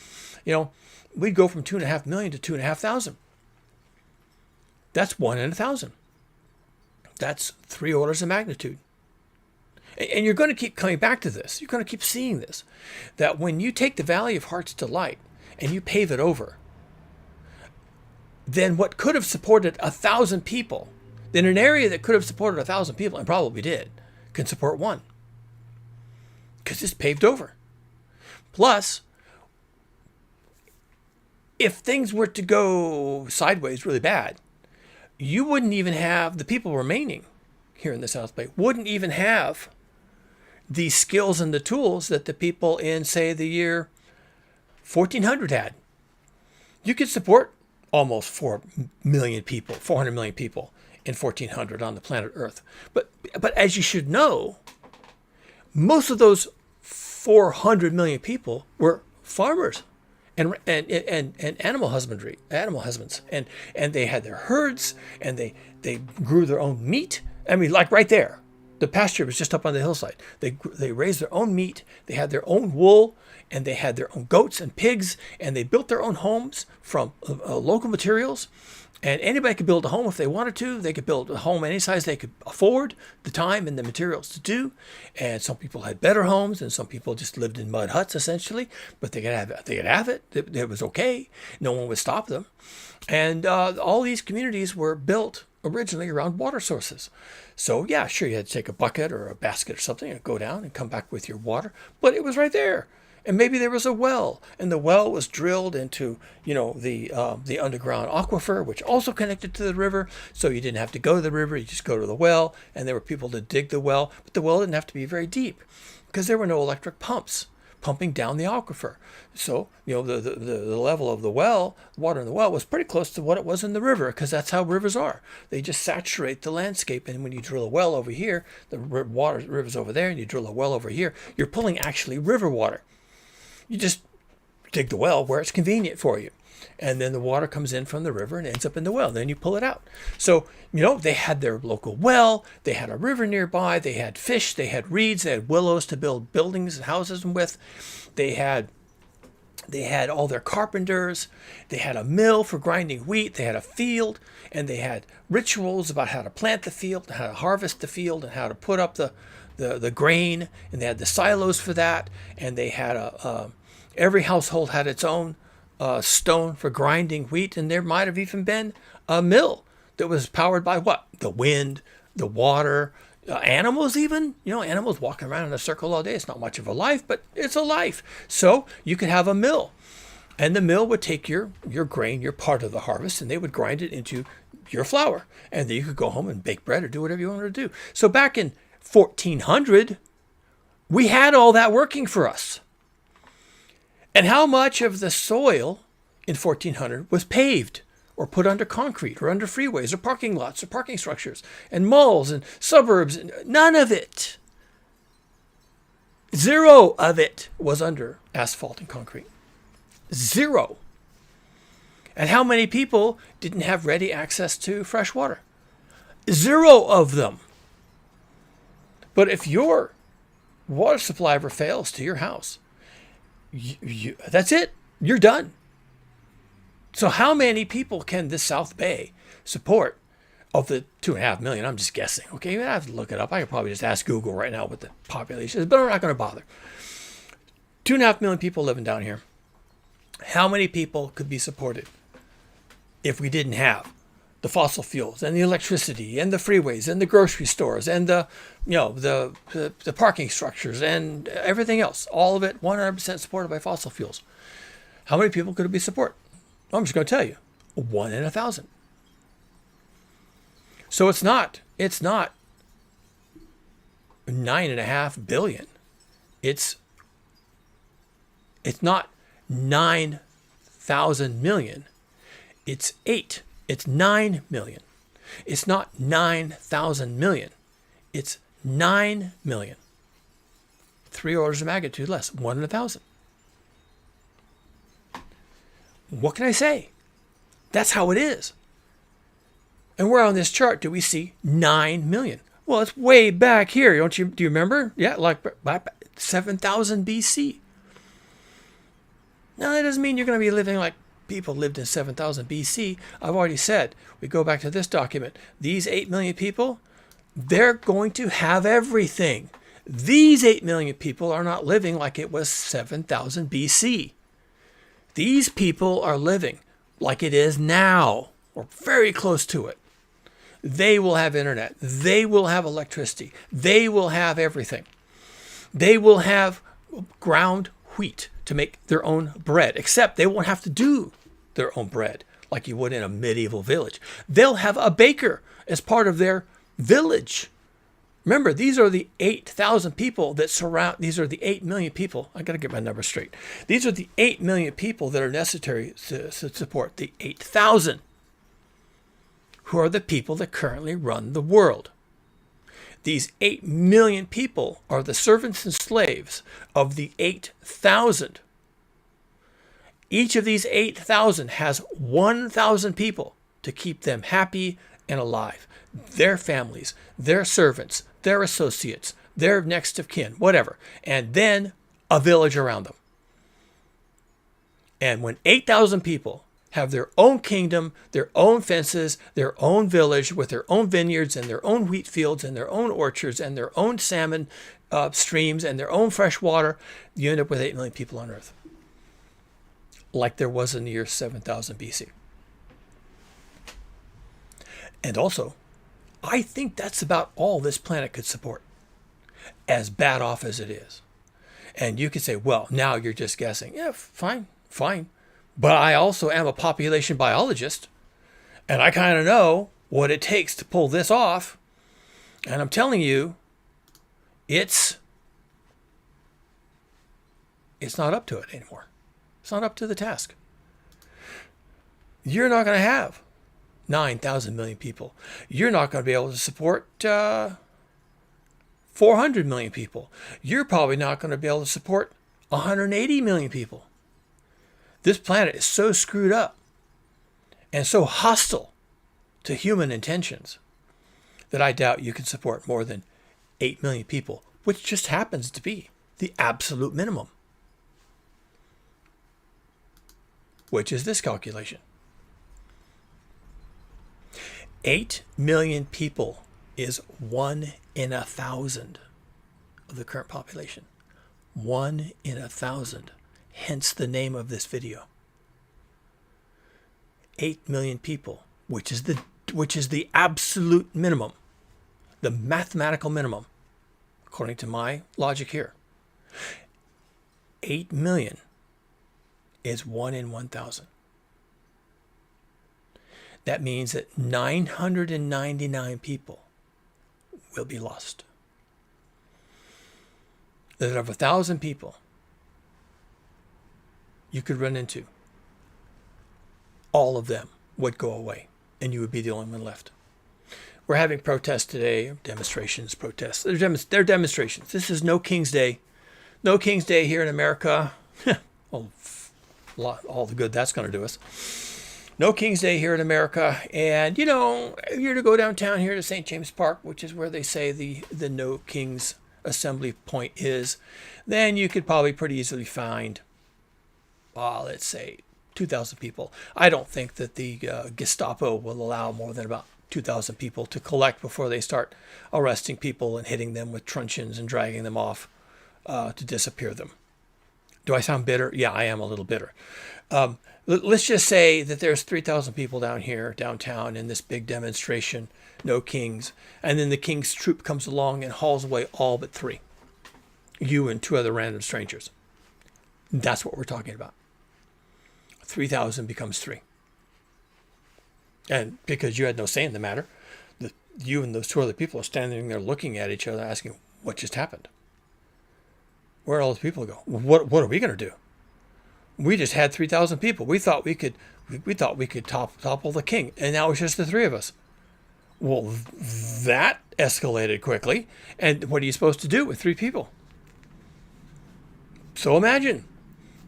we'd go from 2.5 million to 2,500. That's 1 in 1,000. That's 3 orders of magnitude. And you're going to keep coming back to this. You're going to keep seeing this. That when you take the Valley of Heart's Delight and you pave it over, then what could have supported 1,000 people, then an area that could have supported 1,000 people, and probably did, can support 1. Because it's paved over. Plus, if things were to go sideways really bad, you wouldn't even have, the people remaining here in the South Bay, wouldn't even have the skills and the tools that the people in, say, the year 1400 had. You could support almost 4 million people, 400 million people in 1400 on the planet Earth. But as you should know, most of those 400 million people were farmers and animal husbands, and they had their herds, and they grew their own meat. I mean, like right there, the pasture was just up on the hillside. They raised their own meat. They had their own wool, and they had their own goats and pigs, and they built their own homes from local materials. And anybody could build a home if they wanted to. They could build a home any size they could afford, the time and the materials to do. And some people had better homes, and some people just lived in mud huts essentially. But they could have it. It was okay. No one would stop them. And all these communities were built originally around water sources. So yeah, sure, you had to take a bucket or a basket or something and go down and come back with your water. But it was right there. And maybe there was a well, and the well was drilled into, the underground aquifer, which also connected to the river. So you didn't have to go to the river; you just go to the well. And there were people to dig the well, but the well didn't have to be very deep, because there were no electric pumps pumping down the aquifer. So the level of the well, water in the well, was pretty close to what it was in the river, because that's how rivers are. They just saturate the landscape. And when you drill a well over here, the river's over there, and you drill a well over here, you're pulling actually river water. You just dig the well where it's convenient for you. And then the water comes in from the river and ends up in the well. Then you pull it out. So, they had their local well. They had a river nearby. They had fish. They had reeds. They had willows to build buildings and houses with. They had all their carpenters. They had a mill for grinding wheat. They had a field. And they had rituals about how to plant the field, how to harvest the field, and how to put up the grain. And they had the silos for that. And they had every household had its own stone for grinding wheat, and there might have even been a mill that was powered by what? The wind, the water, animals even. Animals walking around in a circle all day. It's not much of a life, but it's a life. So you could have a mill, and the mill would take your grain, your part of the harvest, and they would grind it into your flour, and then you could go home and bake bread or do whatever you wanted to do. So back in 1400, We had all that working for us. And how much of the soil in 1400 was paved or put under concrete or under freeways or parking lots or parking structures and malls and suburbs? None of it. Zero of it was under asphalt and concrete. Zero. And how many people didn't have ready access to fresh water? Zero of them. But if your water supply ever fails to your house, that's it. You're done. So how many people can this South Bay support of the 2.5 million? I'm just guessing. Okay, you have to look it up. I could probably just ask Google right now what the population is, but I'm not going to bother. 2.5 million people living down here. How many people could be supported if we didn't have the fossil fuels and the electricity and the freeways and the grocery stores and the parking structures and everything else? All of it 100% supported by fossil fuels. How many people could it be support? I'm just going to tell you, 1 in 1,000. So it's not 9.5 billion. It's not 9,000 million. It's 8. It's 9 million. It's not 9,000 million. It's 9 million. 3 orders of magnitude less. 1 in 1,000. What can I say? That's how it is. And where on this chart do we see 9 million? Well, it's way back here. Do you remember? Yeah, like 7,000 BC. Now, that doesn't mean you're going to be living like people lived in 7,000 BC. I've already said, we go back to this document. These 8 million people, they're going to have everything. These 8 million people are not living like it was 7,000 BC. These people are living like it is now, or very close to it. They will have internet. They will have electricity. They will have everything. They will have ground wheat to make their own bread, except they won't have to do their own bread like you would in a medieval village. They'll have a baker as part of their village. Remember, these are the 8,000 people that surround, these are the 8 million people. I got to get my numbers straight. These are the 8 million people that are necessary to support the 8,000 who are the people that currently run the world. These 8 million people are the servants and slaves of the 8,000. Each of these 8,000 has 1,000 people to keep them happy and alive. Their families, their servants, their associates, their next of kin, whatever. And then a village around them. And when 8,000 people have their own kingdom, their own fences, their own village with their own vineyards and their own wheat fields and their own orchards and their own salmon streams and their own fresh water, you end up with 8 million people on earth. Like there was in the year 7,000 BC. And also, I think that's about all this planet could support, as bad off as it is. And you could say, well, now you're just guessing. Yeah, fine. But I also am a population biologist, and I kind of know what it takes to pull this off. And I'm telling you, it's not up to it anymore. It's not up to the task. You're not going to have 9,000 million people. You're not going to be able to support 400 million people. You're probably not going to be able to support 180 million people. This planet is so screwed up and so hostile to human intentions that I doubt you can support more than 8 million people, which just happens to be the absolute minimum. Which is this calculation. 8 million people is 1 in 1,000 of the current population. 1 in 1,000. Hence the name of this video. 8 million people, which is the absolute minimum, the mathematical minimum, according to my logic here. 8 million is 1 in 1,000. That means that 999 people will be lost. that of 1,000 people you could run into, all of them would go away and you would be the only one left. We're having protests today, demonstrations, protests. They're demonstrations. This is no King's Day. No King's Day here in America. Well, all the good that's going to do us. No King's Day here in America. And, you know, if you're to go downtown here to St. James Park, which is where they say the No King's assembly point is, then you could probably pretty easily find, let's say, 2,000 people. I don't think that the Gestapo will allow more than about 2,000 people to collect before they start arresting people and hitting them with truncheons and dragging them off to disappear them. Do I sound bitter? Yeah, I am a little bitter. Let's just say that there's 3,000 people down here, downtown, in this big demonstration, no kings, and then the king's troop comes along and hauls away all but 3. You and 2 other random strangers. That's what we're talking about. 3,000 becomes 3. And because you had no say in the matter, you and those 2 other people are standing there looking at each other asking, what just happened? Where all those people go? What are we going to do? We just had 3,000 people. We thought we could topple the king, and now it's just the 3 of us. Well, that escalated quickly. And what are you supposed to do with 3 people? So imagine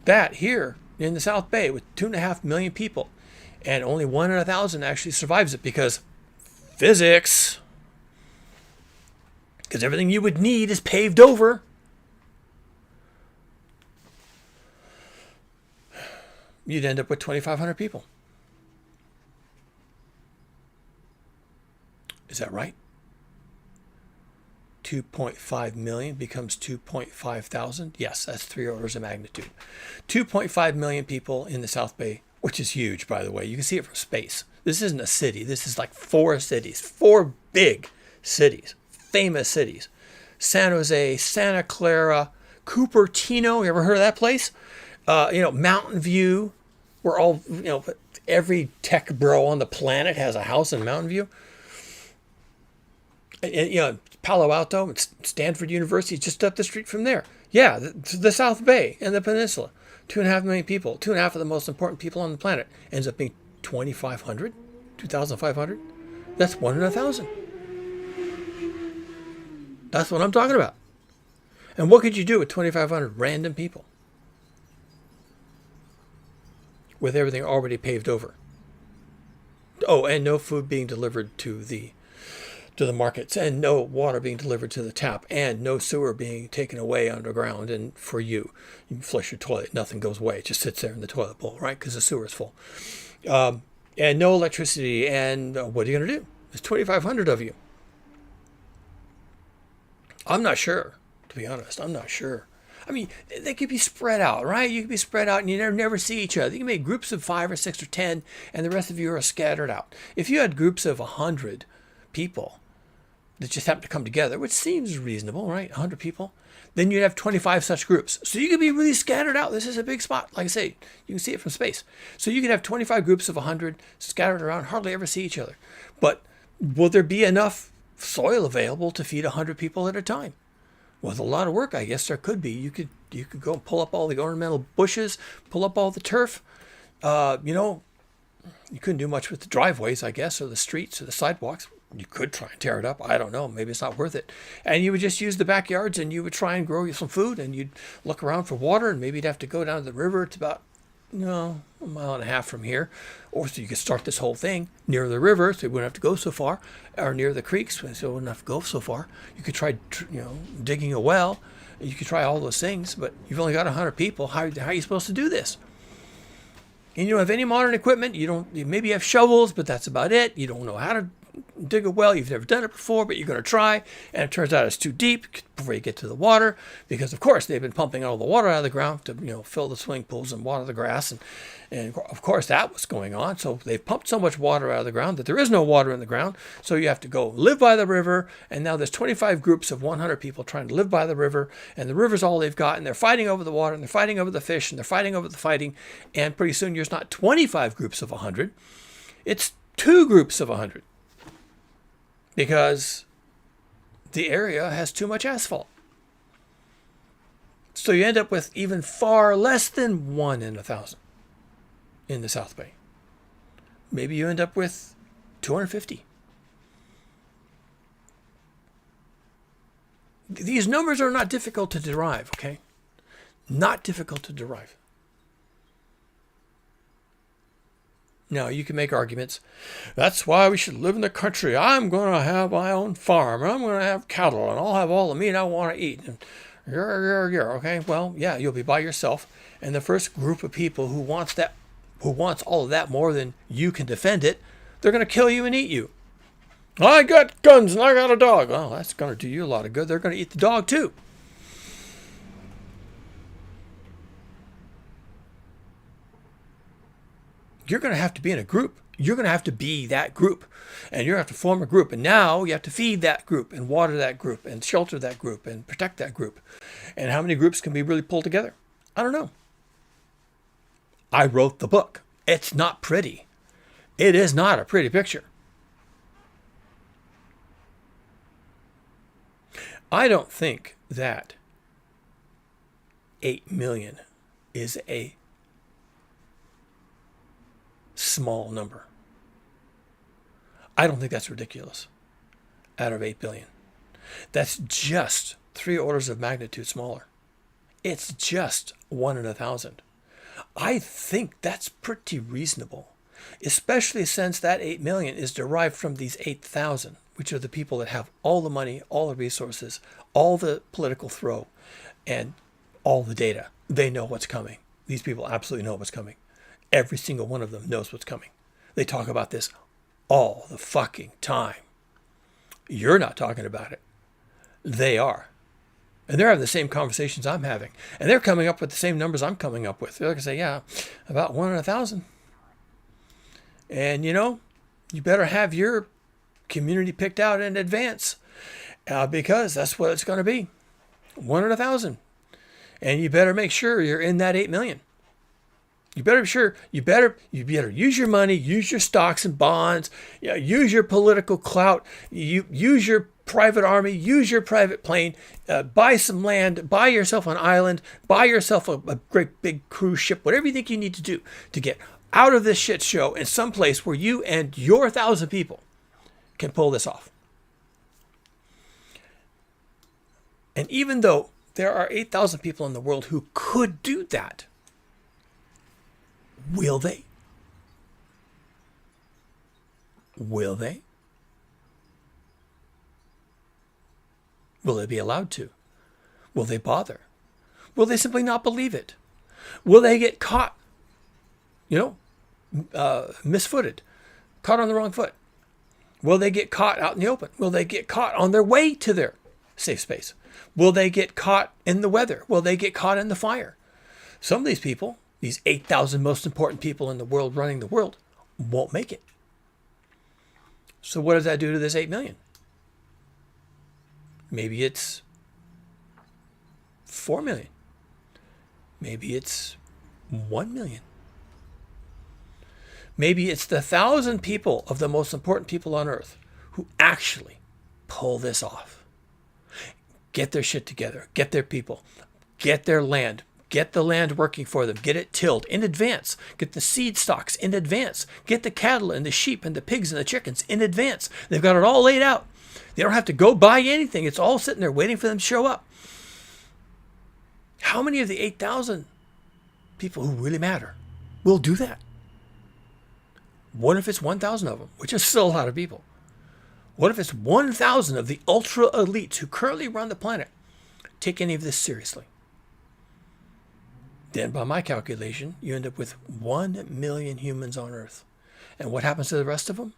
that here in the South Bay with 2.5 million people, and only 1 in 1,000 actually survives it because physics. Because everything you would need is paved over. You'd end up with 2,500 people. Is that right? 2.5 million becomes 2.5 thousand. Yes, that's 3 orders of magnitude. 2.5 million people in the South Bay, which is huge, by the way. You can see it from space. This isn't a city. This is like 4 cities, 4 big cities, famous cities. San Jose, Santa Clara, Cupertino. You ever heard of that place? Mountain View. We're all, every tech bro on the planet has a house in Mountain View. And, Palo Alto, Stanford University is just up the street from there. Yeah, the South Bay and the peninsula. 2.5 million people, 2.5 of the most important people on the planet. Ends up being 2,500, 2,500. That's 1 in 1,000. That's what I'm talking about. And what could you do with 2,500 random people? With everything already paved over. Oh, and no food being delivered to the markets, and no water being delivered to the tap, and no sewer being taken away underground. And for you flush your toilet, nothing goes away. It just sits there in the toilet bowl, right? Because the sewer is full. And no electricity. And what are you going to do? There's 2,500 of you. I'm not sure, to be honest. I'm not sure. I mean, they could be spread out, right? You could be spread out and you never see each other. You can make groups of 5 or 6 or 10, and the rest of you are scattered out. If you had groups of 100 people that just happen to come together, which seems reasonable, right? 100 people, then you'd have 25 such groups. So you could be really scattered out. This is a big spot. Like I say, you can see it from space. So you could have 25 groups of 100 scattered around, hardly ever see each other. But will there be enough soil available to feed 100 people at a time? With a lot of work, I guess there could be. You could go and pull up all the ornamental bushes, pull up all the turf. You couldn't do much with the driveways, I guess, or the streets or the sidewalks. You could try and tear it up. I don't know. Maybe it's not worth it. And you would just use the backyards, and you would try and grow some food, and you'd look around for water, and maybe you'd have to go down to the river. It's about, 1.5 miles from here. Or so you could start this whole thing near the river, so you wouldn't have to go so far, or near the creeks, so you wouldn't have to go so far. You could try, digging a well. You could try all those things, but you've only got 100 people. How are you supposed to do this? And you don't have any modern equipment. You maybe have shovels, but that's about it. You don't know how to dig a well. You've never done it before, but you're going to try, and it turns out it's too deep before you get to the water, because of course they've been pumping all the water out of the ground to fill the swimming pools and water the grass, and of course that was going on. So they've pumped so much water out of the ground that there is no water in the ground, so you have to go live by the river. And now there's 25 groups of 100 people trying to live by the river, and the river's all they've got, and they're fighting over the water, and they're fighting over the fish, and they're fighting over the fighting, and pretty soon there's not 25 groups of 100, it's 2 groups of 100. Because the area has too much asphalt. So you end up with even far less than 1 in 1,000 in the South Bay. Maybe you end up with 250. These numbers are not difficult to derive, okay? Not difficult to derive. Now, you can make arguments. That's why we should live in the country. I'm going to have my own farm. I'm going to have cattle, and I'll have all the meat I want to eat. And okay? Well, yeah, you'll be by yourself. And the first group of people who wants all of that more than you can defend it, they're going to kill you and eat you. I got guns and I got a dog. Well, that's going to do you a lot of good. They're going to eat the dog too. You're going to have to be in a group. You're going to have to be that group. And you're going to have to form a group. And now you have to feed that group and water that group and shelter that group and protect that group. And how many groups can be really pulled together? I don't know. I wrote the book. It's not pretty. It is not a pretty picture. I don't think that 8 million is a small number. I don't think that's ridiculous out of 8 billion. That's just 3 orders of magnitude smaller. It's just 1 in 1,000. I think that's pretty reasonable, especially since that 8 million is derived from these 8,000, which are the people that have all the money, all the resources, all the political throw, and all the data. They know what's coming. These people absolutely know what's coming. Every single one of them knows what's coming. They talk about this all the fucking time. You're not talking about it. They are. And they're having the same conversations I'm having. And they're coming up with the same numbers I'm coming up with. They're going to say, yeah, about 1 in 1,000. And, you better have your community picked out in advance because that's what it's going to be. 1 in 1,000. And you better make sure you're in that 8 million. You better use your money, use your stocks and bonds, use your political clout, use your private army, use your private plane, buy some land, buy yourself an island, buy yourself a great big cruise ship, whatever you think you need to do to get out of this shit show in some place where you and your 1,000 people can pull this off. And even though there are 8,000 people in the world who could do that, will they? Will they? Will they be allowed to? Will they bother? Will they simply not believe it? Will they get caught, misfooted, caught on the wrong foot? Will they get caught out in the open? Will they get caught on their way to their safe space? Will they get caught in the weather? Will they get caught in the fire? Some of these people, these 8,000 most important people in the world running the world, won't make it. So what does that do to this 8 million? Maybe it's 4 million. Maybe it's 1 million. Maybe it's the 1,000 people of the most important people on earth who actually pull this off. Get their shit together. Get their people. Get their land. Get the land working for them. Get it tilled in advance. Get the seed stocks in advance. Get the cattle and the sheep and the pigs and the chickens in advance. They've got it all laid out. They don't have to go buy anything. It's all sitting there waiting for them to show up. How many of the 8,000 people who really matter will do that? What if it's 1,000 of them, which is still a lot of people? What if it's 1,000 of the ultra elites who currently run the planet take any of this seriously? Then by my calculation, you end up with 1 million humans on Earth. And what happens to the rest of them?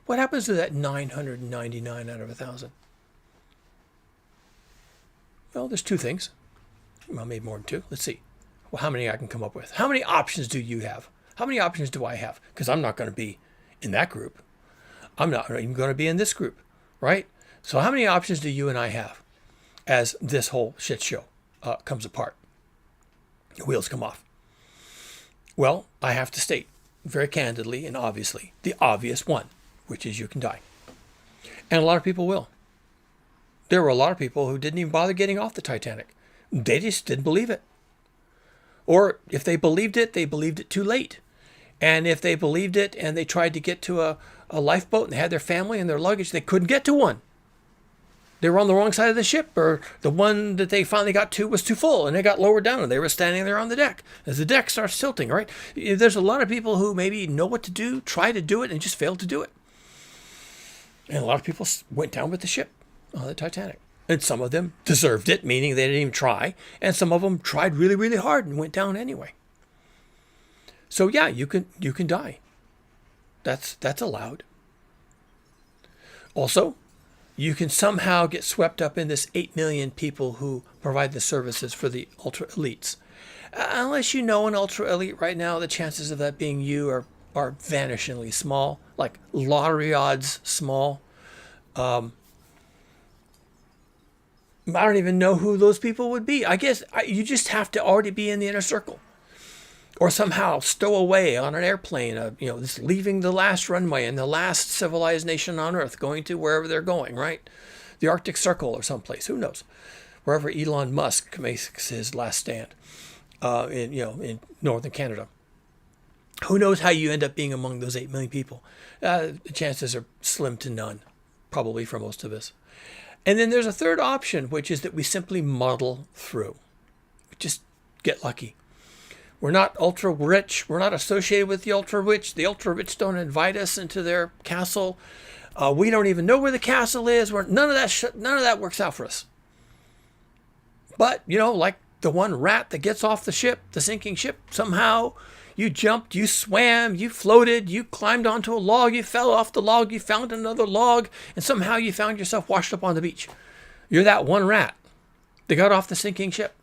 What happens to that 999 out of 1,000? Well, there's 2 things. Well, maybe more than 2. Let's see. Well, how many I can come up with? How many options do you have? How many options do I have? Because I'm not going to be in that group. I'm not even going to be in this group, right? So how many options do you and I have as this whole shit show comes apart? The wheels come off. Well, I have to state very candidly and obviously the obvious one, which is you can die. And a lot of people will. There were a lot of people who didn't even bother getting off the Titanic They just didn't believe it. Or if they believed it too late. And if they believed it and they tried to get to a lifeboat and they had their family and their luggage, they couldn't get to one. They were on the wrong side of the ship, or the one that they finally got to was too full and they got lowered down and they were standing there on the deck. As the deck starts tilting, right? There's a lot of people who maybe know what to do, try to do it, and just failed to do it. And a lot of people went down with the ship on the Titanic. And some of them deserved it, meaning they didn't even try. And some of them tried really, really hard and went down anyway. So yeah, you can die. That's allowed. Also, you can somehow get swept up in this 8 million people who provide the services for the ultra elites. Unless you know an ultra elite right now, the chances of that being you are vanishingly small, like lottery odds small. I don't even know who those people would be. I guess you just have to already be in the inner circle. Or somehow stow away on an airplane, just leaving the last runway and the last civilized nation on Earth, going to wherever they're going, right? The Arctic Circle or someplace, who knows? Wherever Elon Musk makes his last stand, in northern Canada. Who knows how you end up being among those 8 million people? The chances are slim to none, probably for most of us. And then there's a third option, which is that we simply muddle through. We just get lucky. We're not ultra rich. We're not associated with the ultra rich. The ultra rich don't invite us into their castle. We don't even know where the castle is. None of that works out for us. But, like the one rat that gets off the ship, the sinking ship, somehow you jumped, you swam, you floated, you climbed onto a log, you fell off the log, you found another log, and somehow you found yourself washed up on the beach. You're that one rat that got off the sinking ship.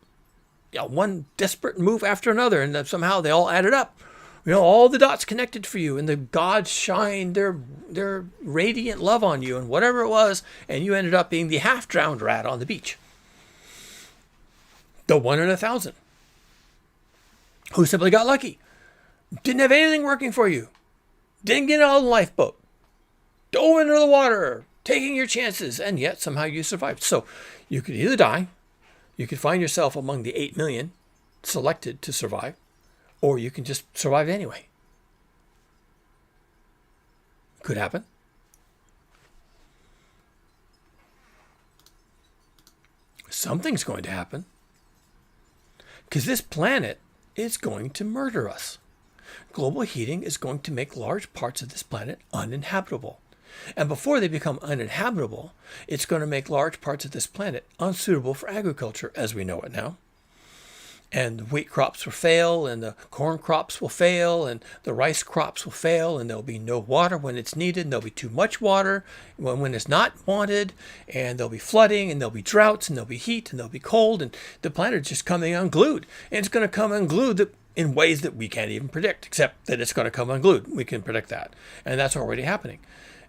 One desperate move after another, and somehow they all added up. All the dots connected for you, and the gods shined their radiant love on you, and whatever it was, and you ended up being the half-drowned rat on the beach. The 1 in 1,000. Who simply got lucky. Didn't have anything working for you. Didn't get on the lifeboat. Dove into the water, taking your chances, and yet somehow you survived. So you could either die, you could find yourself among the 8 million selected to survive, or you can just survive anyway. Could happen. Something's going to happen. Because this planet is going to murder us. Global heating is going to make large parts of this planet uninhabitable. And before they become uninhabitable, it's going to make large parts of this planet unsuitable for agriculture as we know it now. And the wheat crops will fail, and the corn crops will fail, and the rice crops will fail, and there'll be no water when it's needed, and there'll be too much water when it's not wanted, and there'll be flooding, and there'll be droughts, and there'll be heat, and there'll be cold, and the planet is just coming unglued. And it's going to come unglued in ways that we can't even predict, except that it's going to come unglued. We can predict that. And that's already happening.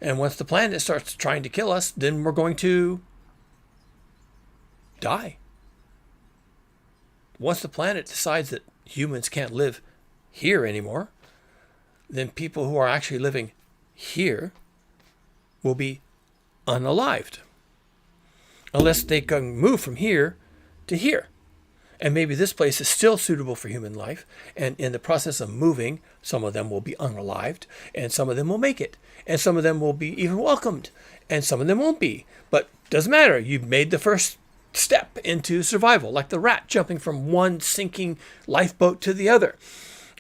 And once the planet starts trying to kill us, then we're going to die. Once the planet decides that humans can't live here anymore, then people who are actually living here will be unalived. Unless they can move from here to here. And maybe this place is still suitable for human life. And in the process of moving, some of them will be unalived, and some of them will make it. And some of them will be even welcomed, and some of them won't be. But doesn't matter. You've made the first step into survival, like the rat jumping from one sinking lifeboat to the other.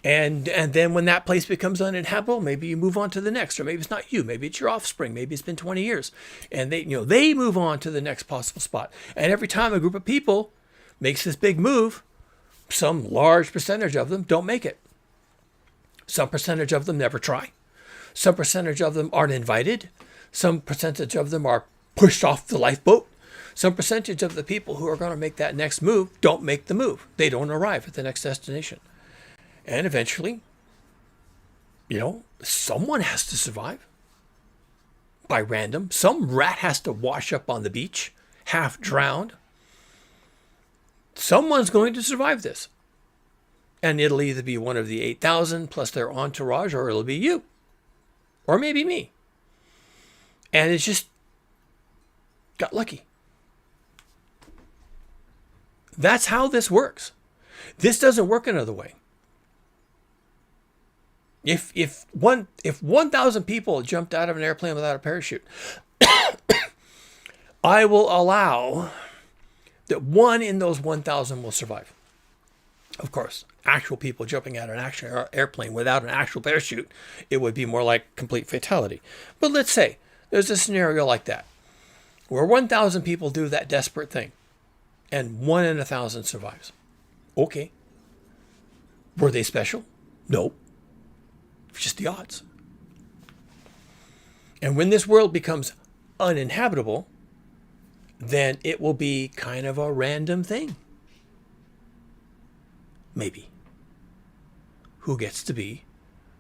And then when that place becomes uninhabitable, maybe you move on to the next, or maybe it's not you, maybe it's your offspring, maybe it's been 20 years, and they move on to the next possible spot. And every time a group of people makes this big move, some large percentage of them don't make it. Some percentage of them never try. Some percentage of them aren't invited. Some percentage of them are pushed off the lifeboat. Some percentage of the people who are going to make that next move don't make the move. They don't arrive at the next destination. And eventually, someone has to survive. By random. Some rat has to wash up on the beach, half drowned. Someone's going to survive this. And it'll either be one of the 8,000 plus their entourage, or it'll be you. Or maybe me. And it's just got lucky. That's how this works. This doesn't work another way. If 1,000 people jumped out of an airplane without a parachute, I will allow that one in those 1,000 will survive. Of course, actual people jumping out of an actual airplane without an actual parachute, it would be more like complete fatality. But let's say there's a scenario like that, where 1,000 people do that desperate thing, and 1 in 1,000 survives. Okay. Were they special? No. It's just the odds. And when this world becomes uninhabitable, then it will be kind of a random thing. Maybe. Who gets to be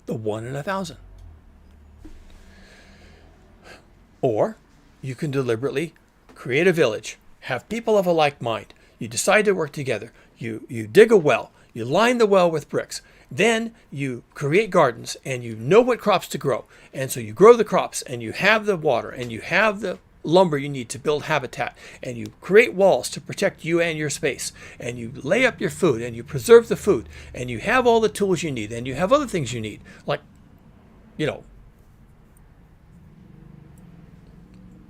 the 1 in 1,000? Or you can deliberately create a village, have people of a like mind. You decide to work together. You dig a well. You line the well with bricks. Then you create gardens and you know what crops to grow. And so you grow the crops and you have the water and you have the lumber you need to build habitat, and you create walls to protect you and your space, and you lay up your food and you preserve the food, and you have all the tools you need, and you have other things you need, like,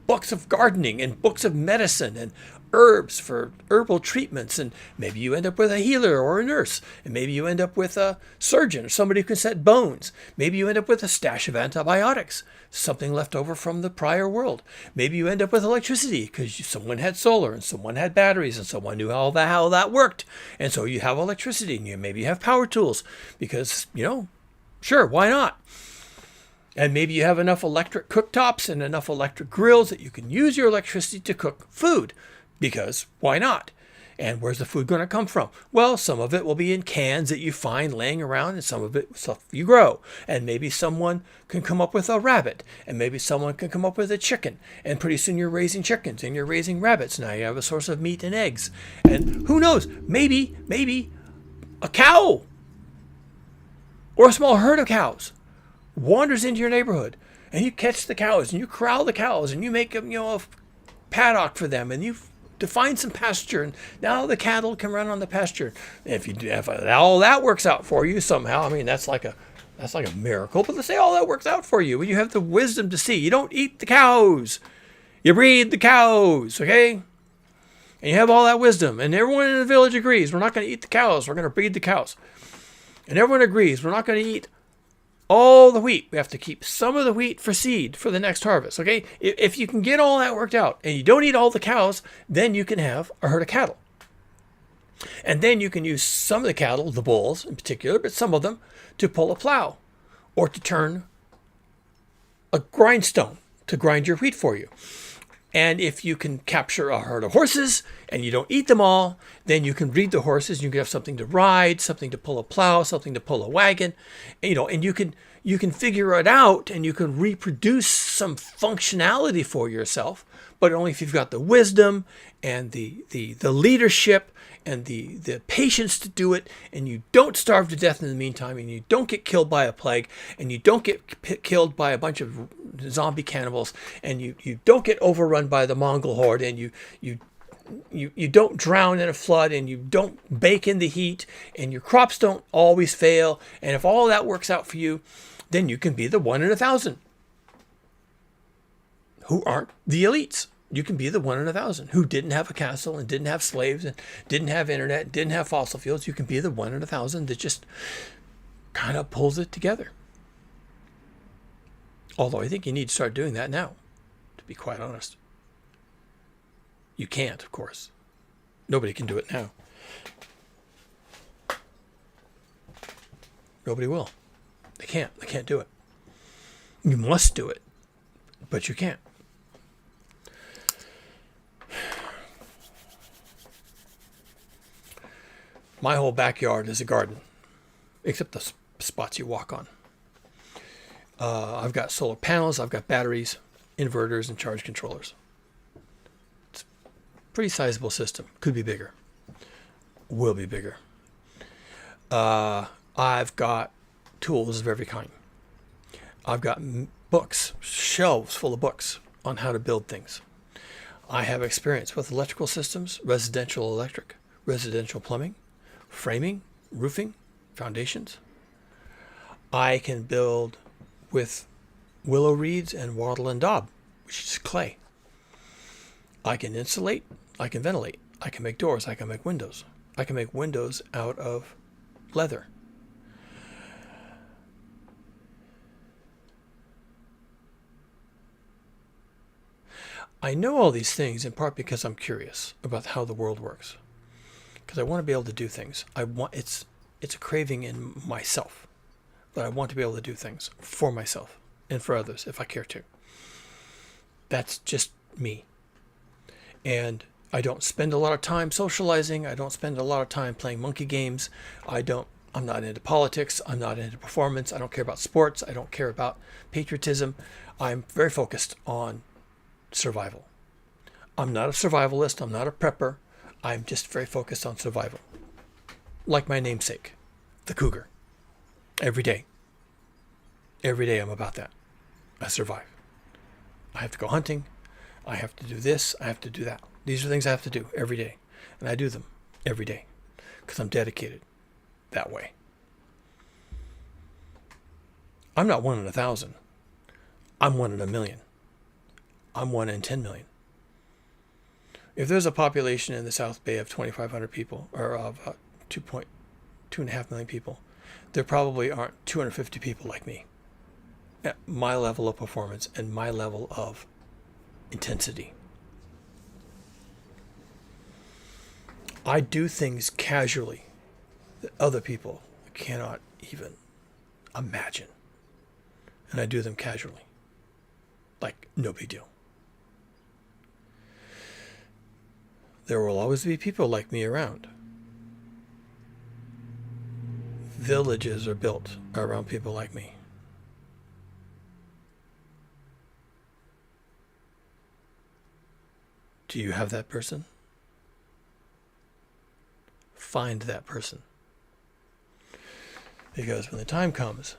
books of gardening and books of medicine and herbs for herbal treatments, and maybe you end up with a healer or a nurse, and maybe you end up with a surgeon or somebody who can set bones. Maybe you end up with a stash of antibiotics, something left over from the prior world. Maybe you end up with electricity because someone had solar and someone had batteries and someone knew how that worked, and so you have electricity, and maybe you have power tools because sure, why not? And maybe you have enough electric cooktops and enough electric grills that you can use your electricity to cook food. Because why not? And where's the food going to come from? Well, some of it will be in cans that you find laying around, and some of it stuff you grow. And maybe someone can come up with a rabbit, and maybe someone can come up with a chicken. And pretty soon you're raising chickens and you're raising rabbits. Now you have a source of meat and eggs. And who knows? Maybe a cow or a small herd of cows wanders into your neighborhood, and you catch the cows and you corral the cows and you make them, a paddock for them, and you define some pasture, and now the cattle can run on the pasture. If all that works out for you somehow, that's like a miracle. But let's say all that works out for you, and you have the wisdom to see. You don't eat the cows, you breed the cows, okay? And you have all that wisdom, and everyone in the village agrees we're not going to eat the cows, we're going to breed the cows. And everyone agrees we're not going to eat all the wheat. We have to keep some of the wheat for seed for the next harvest, okay? If you can get all that worked out and you don't eat all the cows, then you can have a herd of cattle. And then you can use some of the cattle, the bulls in particular, but some of them, to pull a plow or to turn a grindstone to grind your wheat for you. And if you can capture a herd of horses and you don't eat them all, then you can breed the horses. You can have something to ride, something to pull a plow, something to pull a wagon, and you can figure it out, and you can reproduce some functionality for yourself, but only if you've got the wisdom and the leadership and the patience to do it, and you don't starve to death in the meantime, and you don't get killed by a plague, and you don't get killed by a bunch of zombie cannibals, and you don't get overrun by the Mongol horde, and you don't drown in a flood, and you don't bake in the heat, and your crops don't always fail, and if all that works out for you, then you can be the 1 in 1,000 who aren't the elites. You can be the 1 in 1,000 who didn't have a castle and didn't have slaves and didn't have internet, and didn't have fossil fuels. You can be the 1 in 1,000 that just kind of pulls it together. Although I think you need to start doing that now, to be quite honest. You can't, of course. Nobody can do it now. Nobody will. They can't. They can't do it. You must do it, but you can't. My whole backyard is a garden, except the spots you walk on. I've got solar panels, I've got batteries, inverters, and charge controllers. It's a pretty sizable system. Could be bigger. Will be bigger. I've got tools of every kind. I've got books, shelves full of books on how to build things. I have experience with electrical systems, residential electric, residential plumbing, framing, roofing, foundations. I can build with willow reeds and wattle and daub, which is clay. I can insulate, I can ventilate, I can make doors, I can make windows. I can make windows out of leather. I know all these things in part because I'm curious about how the world works. Because I want to be able to do things. It's a craving in myself, but I want to be able to do things for myself and for others if I care to. That's just me. And I don't spend a lot of time socializing. I don't spend a lot of time playing monkey games. I'm not into politics. I'm not into performance. I don't care about sports. I don't care about patriotism. I'm very focused on survival. I'm not a survivalist. I'm not a prepper. I'm just very focused on survival. Like my namesake, the cougar. Every day. Every day I'm about that. I survive. I have to go hunting. I have to do this. I have to do that. These are things I have to do every day. And I do them every day because I'm dedicated that way. I'm not 1 in 1,000. I'm 1 in 1,000,000. I'm 1 in 10 million. If there's a population in the South Bay of 2,500 people, or of 2.5 million people, there probably aren't 250 people like me at my level of performance and my level of intensity. I do things casually that other people cannot even imagine. And I do them casually. Like, no big deal. There will always be people like me around. Villages are built around people like me. Do you have that person? Find that person. Because when the time comes,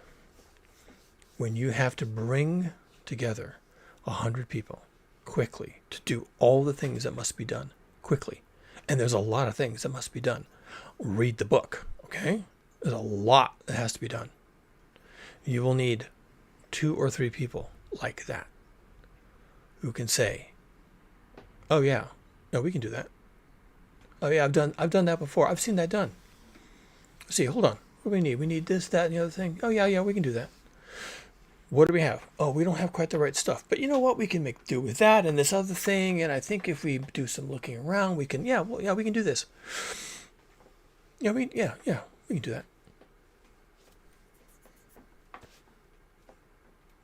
when you have to bring together 100 people quickly to do all the things that must be done quickly, and there's a lot of things that must be done. Read the book, okay? There's a lot that has to be done. You will need 2 or 3 people like that who can say, oh yeah, no, we can do that. Oh yeah, I've done that before. I've seen that done. See, hold on. What do we need? We need this, that, and the other thing. Oh yeah, we can do that. What do we have? Oh, we don't have quite the right stuff. But you know what? We can make do with that and this other thing. And I think if we do some looking around, we can, we can do this. We can do that.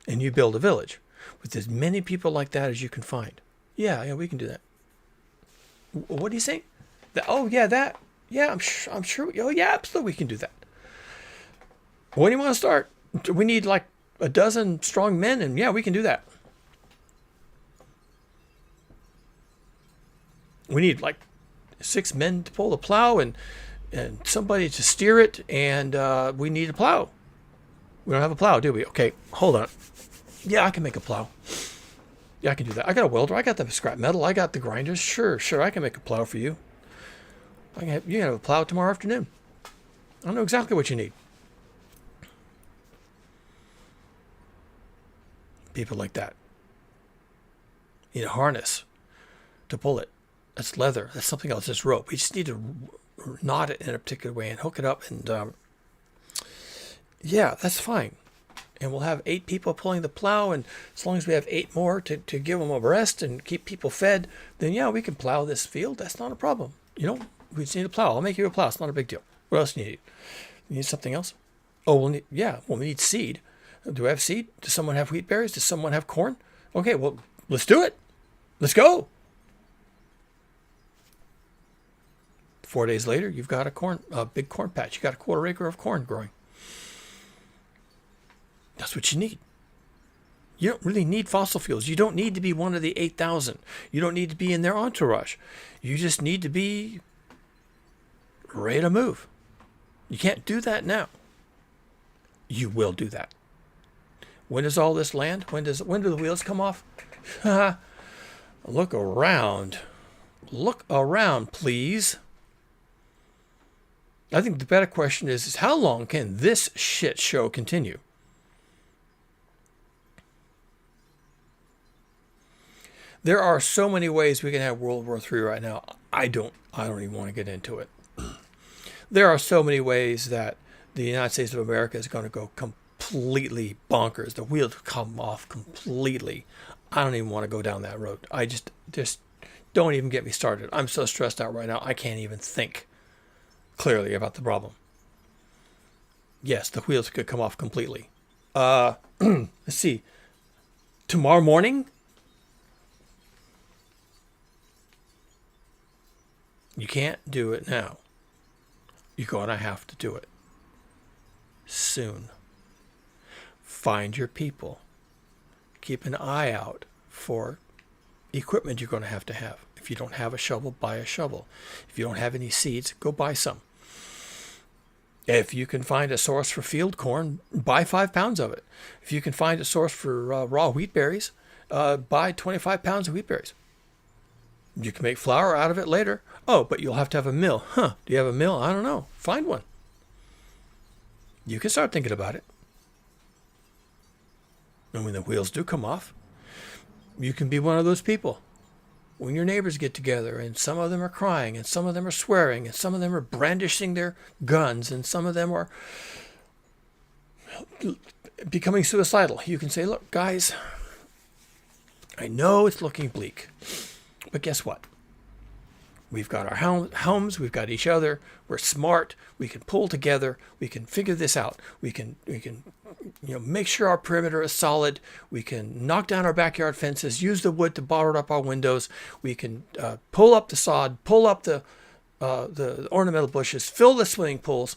And you build a village with as many people like that as you can find. Yeah, we can do that. What do you think? That. Yeah, I'm sure. Oh, yeah, absolutely, we can do that. When do you want to start? We need like a dozen strong men, and yeah, we can do that. We need like 6 men to pull the plow and somebody to steer it, and we need a plow. We don't have a plow, do we? Okay, hold on. Yeah, I can make a plow. Yeah, I can do that. I got a welder. I got the scrap metal. I got the grinders. Sure, I can make a plow for you. You can have a plow tomorrow afternoon. I know exactly what you need. People like that. You need a harness to pull it. That's leather. That's something else. That's rope. You just need to knot it in a particular way and hook it up. And that's fine. And we'll have 8 people pulling the plow. And as long as we have 8 more to give them a rest and keep people fed, then we can plow this field. That's not a problem. We just need a plow. I'll make you a plow. It's not a big deal. What else do you need? You need something else? Oh, we need seed. Do I have seed? Does someone have wheat berries? Does someone have corn? Okay, well, let's do it. Let's go. 4 days later, you've got a big corn patch. You got a 1/4 acre of corn growing. That's what you need. You don't really need fossil fuels. You don't need to be one of the 8,000. You don't need to be in their entourage. You just need to be ready to move. You can't do that now. You will do that. When does all this land? When do the wheels come off? Look around. Look around, please. I think the better question is how long can this shit show continue? There are so many ways we can have World War III right now. I don't even want to get into it. There are so many ways that the United States of America is going to go completely bonkers. The wheels come off completely. I don't even want to go down that road. I just don't even get me started. I'm so stressed out right now. I can't even think clearly about the problem. Yes, the wheels could come off completely. Let's see. Tomorrow morning, you can't do it now. You're going to have to do it soon. Find your people. Keep an eye out for equipment you're going to have to have. If you don't have a shovel, buy a shovel. If you don't have any seeds, go buy some. If you can find a source for field corn, buy 5 pounds of it. If you can find a source for raw wheat berries, buy 25 pounds of wheat berries. You can make flour out of it later. Oh, but you'll have to have a mill. Huh, do you have a mill? I don't know. Find one. You can start thinking about it. And when the wheels do come off, you can be one of those people. When your neighbors get together and some of them are crying and some of them are swearing and some of them are brandishing their guns and some of them are becoming suicidal, you can say, look, guys, I know it's looking bleak, but guess what? We've got our homes, we've got each other, we're smart, we can pull together, we can figure this out, we can make sure our perimeter is solid, we can knock down our backyard fences, use the wood to bottle up our windows, we can pull up the sod, pull up the ornamental bushes, fill the swimming pools,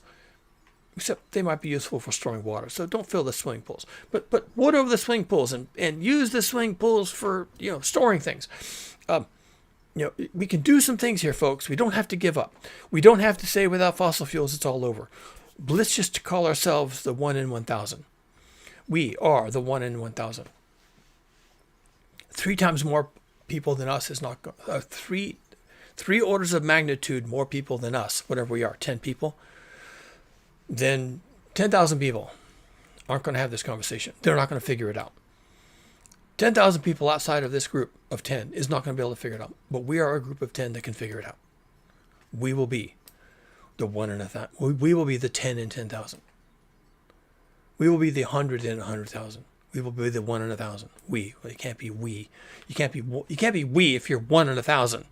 except they might be useful for storing water, so don't fill the swimming pools. But wood over the swimming pools and use the swimming pools for storing things. We can do some things here, folks. We don't have to give up. We don't have to say without fossil fuels, it's all over. Let's just call ourselves the 1 in 1,000. We are the 1 in 1,000. 3 times more people than us is not three orders of magnitude more people than us, whatever we are, 10 people. Then 10,000 people aren't going to have this conversation. They're not going to figure it out. 10,000 people outside of this group of 10 is not going to be able to figure it out. But we are a group of 10 that can figure it out. We will be the 1 in 1,000. We will be the 10 in 10,000. We will be the 100 in 100,000. We will be the 1 in 1,000. We. Well, it can't be we. You can't be we if you're 1 in 1,000.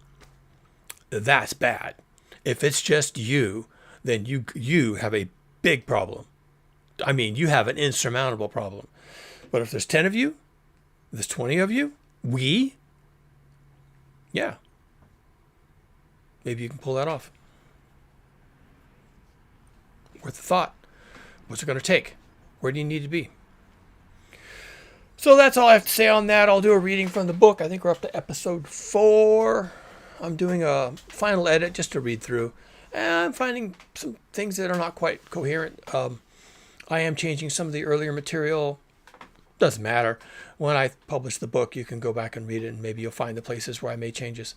That's bad. If it's just you, then you have a big problem. I mean, you have an insurmountable problem. But if there's 10 of you, there's 20 of you, yeah. Maybe you can pull that off. Worth the thought. What's it going to take? Where do you need to be? So that's all I have to say on that. I'll do a reading from the book. I think we're up to episode 4. I'm doing a final edit just to read through. And I'm finding some things that are not quite coherent. I am changing some of the earlier material. Doesn't matter. When I publish the book, you can go back and read it, and maybe you'll find the places where I made changes.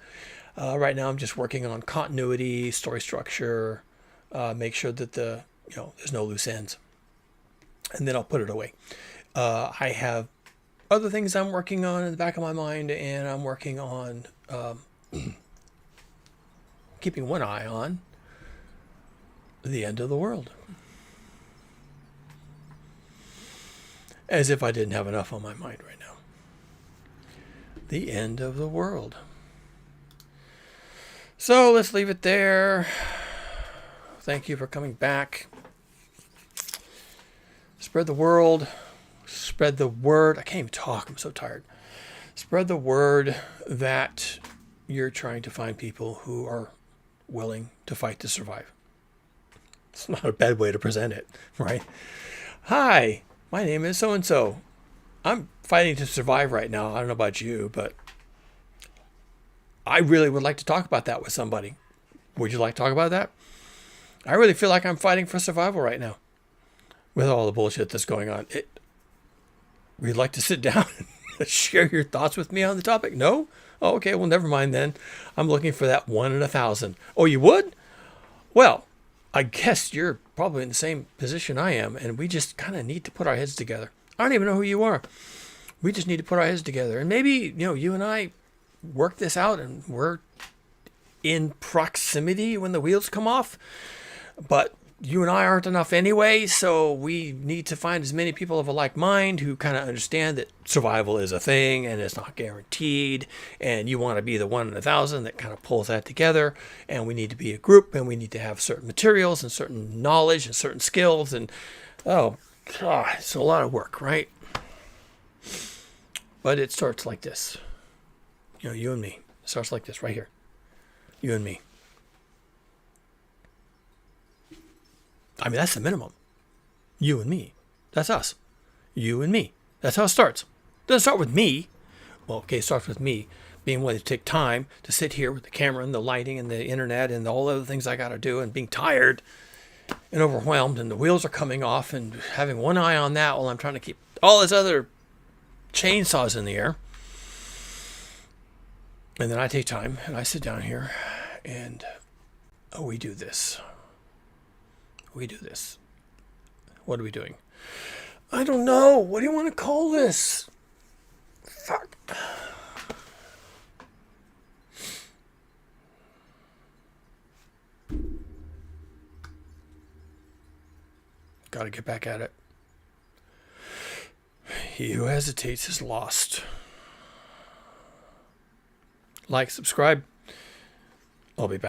Right now, I'm just working on continuity, story structure, make sure that there's no loose ends, and then I'll put it away. I have other things I'm working on in the back of my mind, and I'm working on keeping one eye on the end of the world. As if I didn't have enough on my mind right now. The end of the world. So let's leave it there. Thank you for coming back. Spread the world. Spread the word. I can't even talk. I'm so tired. Spread the word that you're trying to find people who are willing to fight to survive. It's not a bad way to present it, right? Hi. My name is so-and-so. I'm fighting to survive right now. I don't know about you, but I really would like to talk about that with somebody. Would you like to talk about that? I really feel like I'm fighting for survival right now with all the bullshit that's going on. Would you like to sit down and share your thoughts with me on the topic? No? Oh, okay. Well, never mind then. I'm looking for that 1 in 1,000. Oh, you would? Well, I guess you're probably in the same position I am, and we just kind of need to put our heads together. I don't even know who you are. We just need to put our heads together. And maybe, you and I work this out and we're in proximity when the wheels come off. But you and I aren't enough anyway, so we need to find as many people of a like mind who kind of understand that survival is a thing and it's not guaranteed, and you want to be the 1 in 1,000 that kind of pulls that together, and we need to be a group, and we need to have certain materials and certain knowledge and certain skills, and it's a lot of work, right? But it starts like this. You and me. It starts like this right here. You and me. I mean, that's the minimum. You and me. That's us. You and me. That's how it starts. It doesn't start with me. Well, okay, it starts with me being willing to take time to sit here with the camera and the lighting and the internet and all the other things I got to do, and being tired and overwhelmed, and the wheels are coming off, and having one eye on that while I'm trying to keep all this other chainsaws in the air. And then I take time and I sit down here and we do this. We do this. What are we doing? I don't know. What do you want to call this? Fuck. Got to get back at it. He who hesitates is lost. Like, subscribe. I'll be back.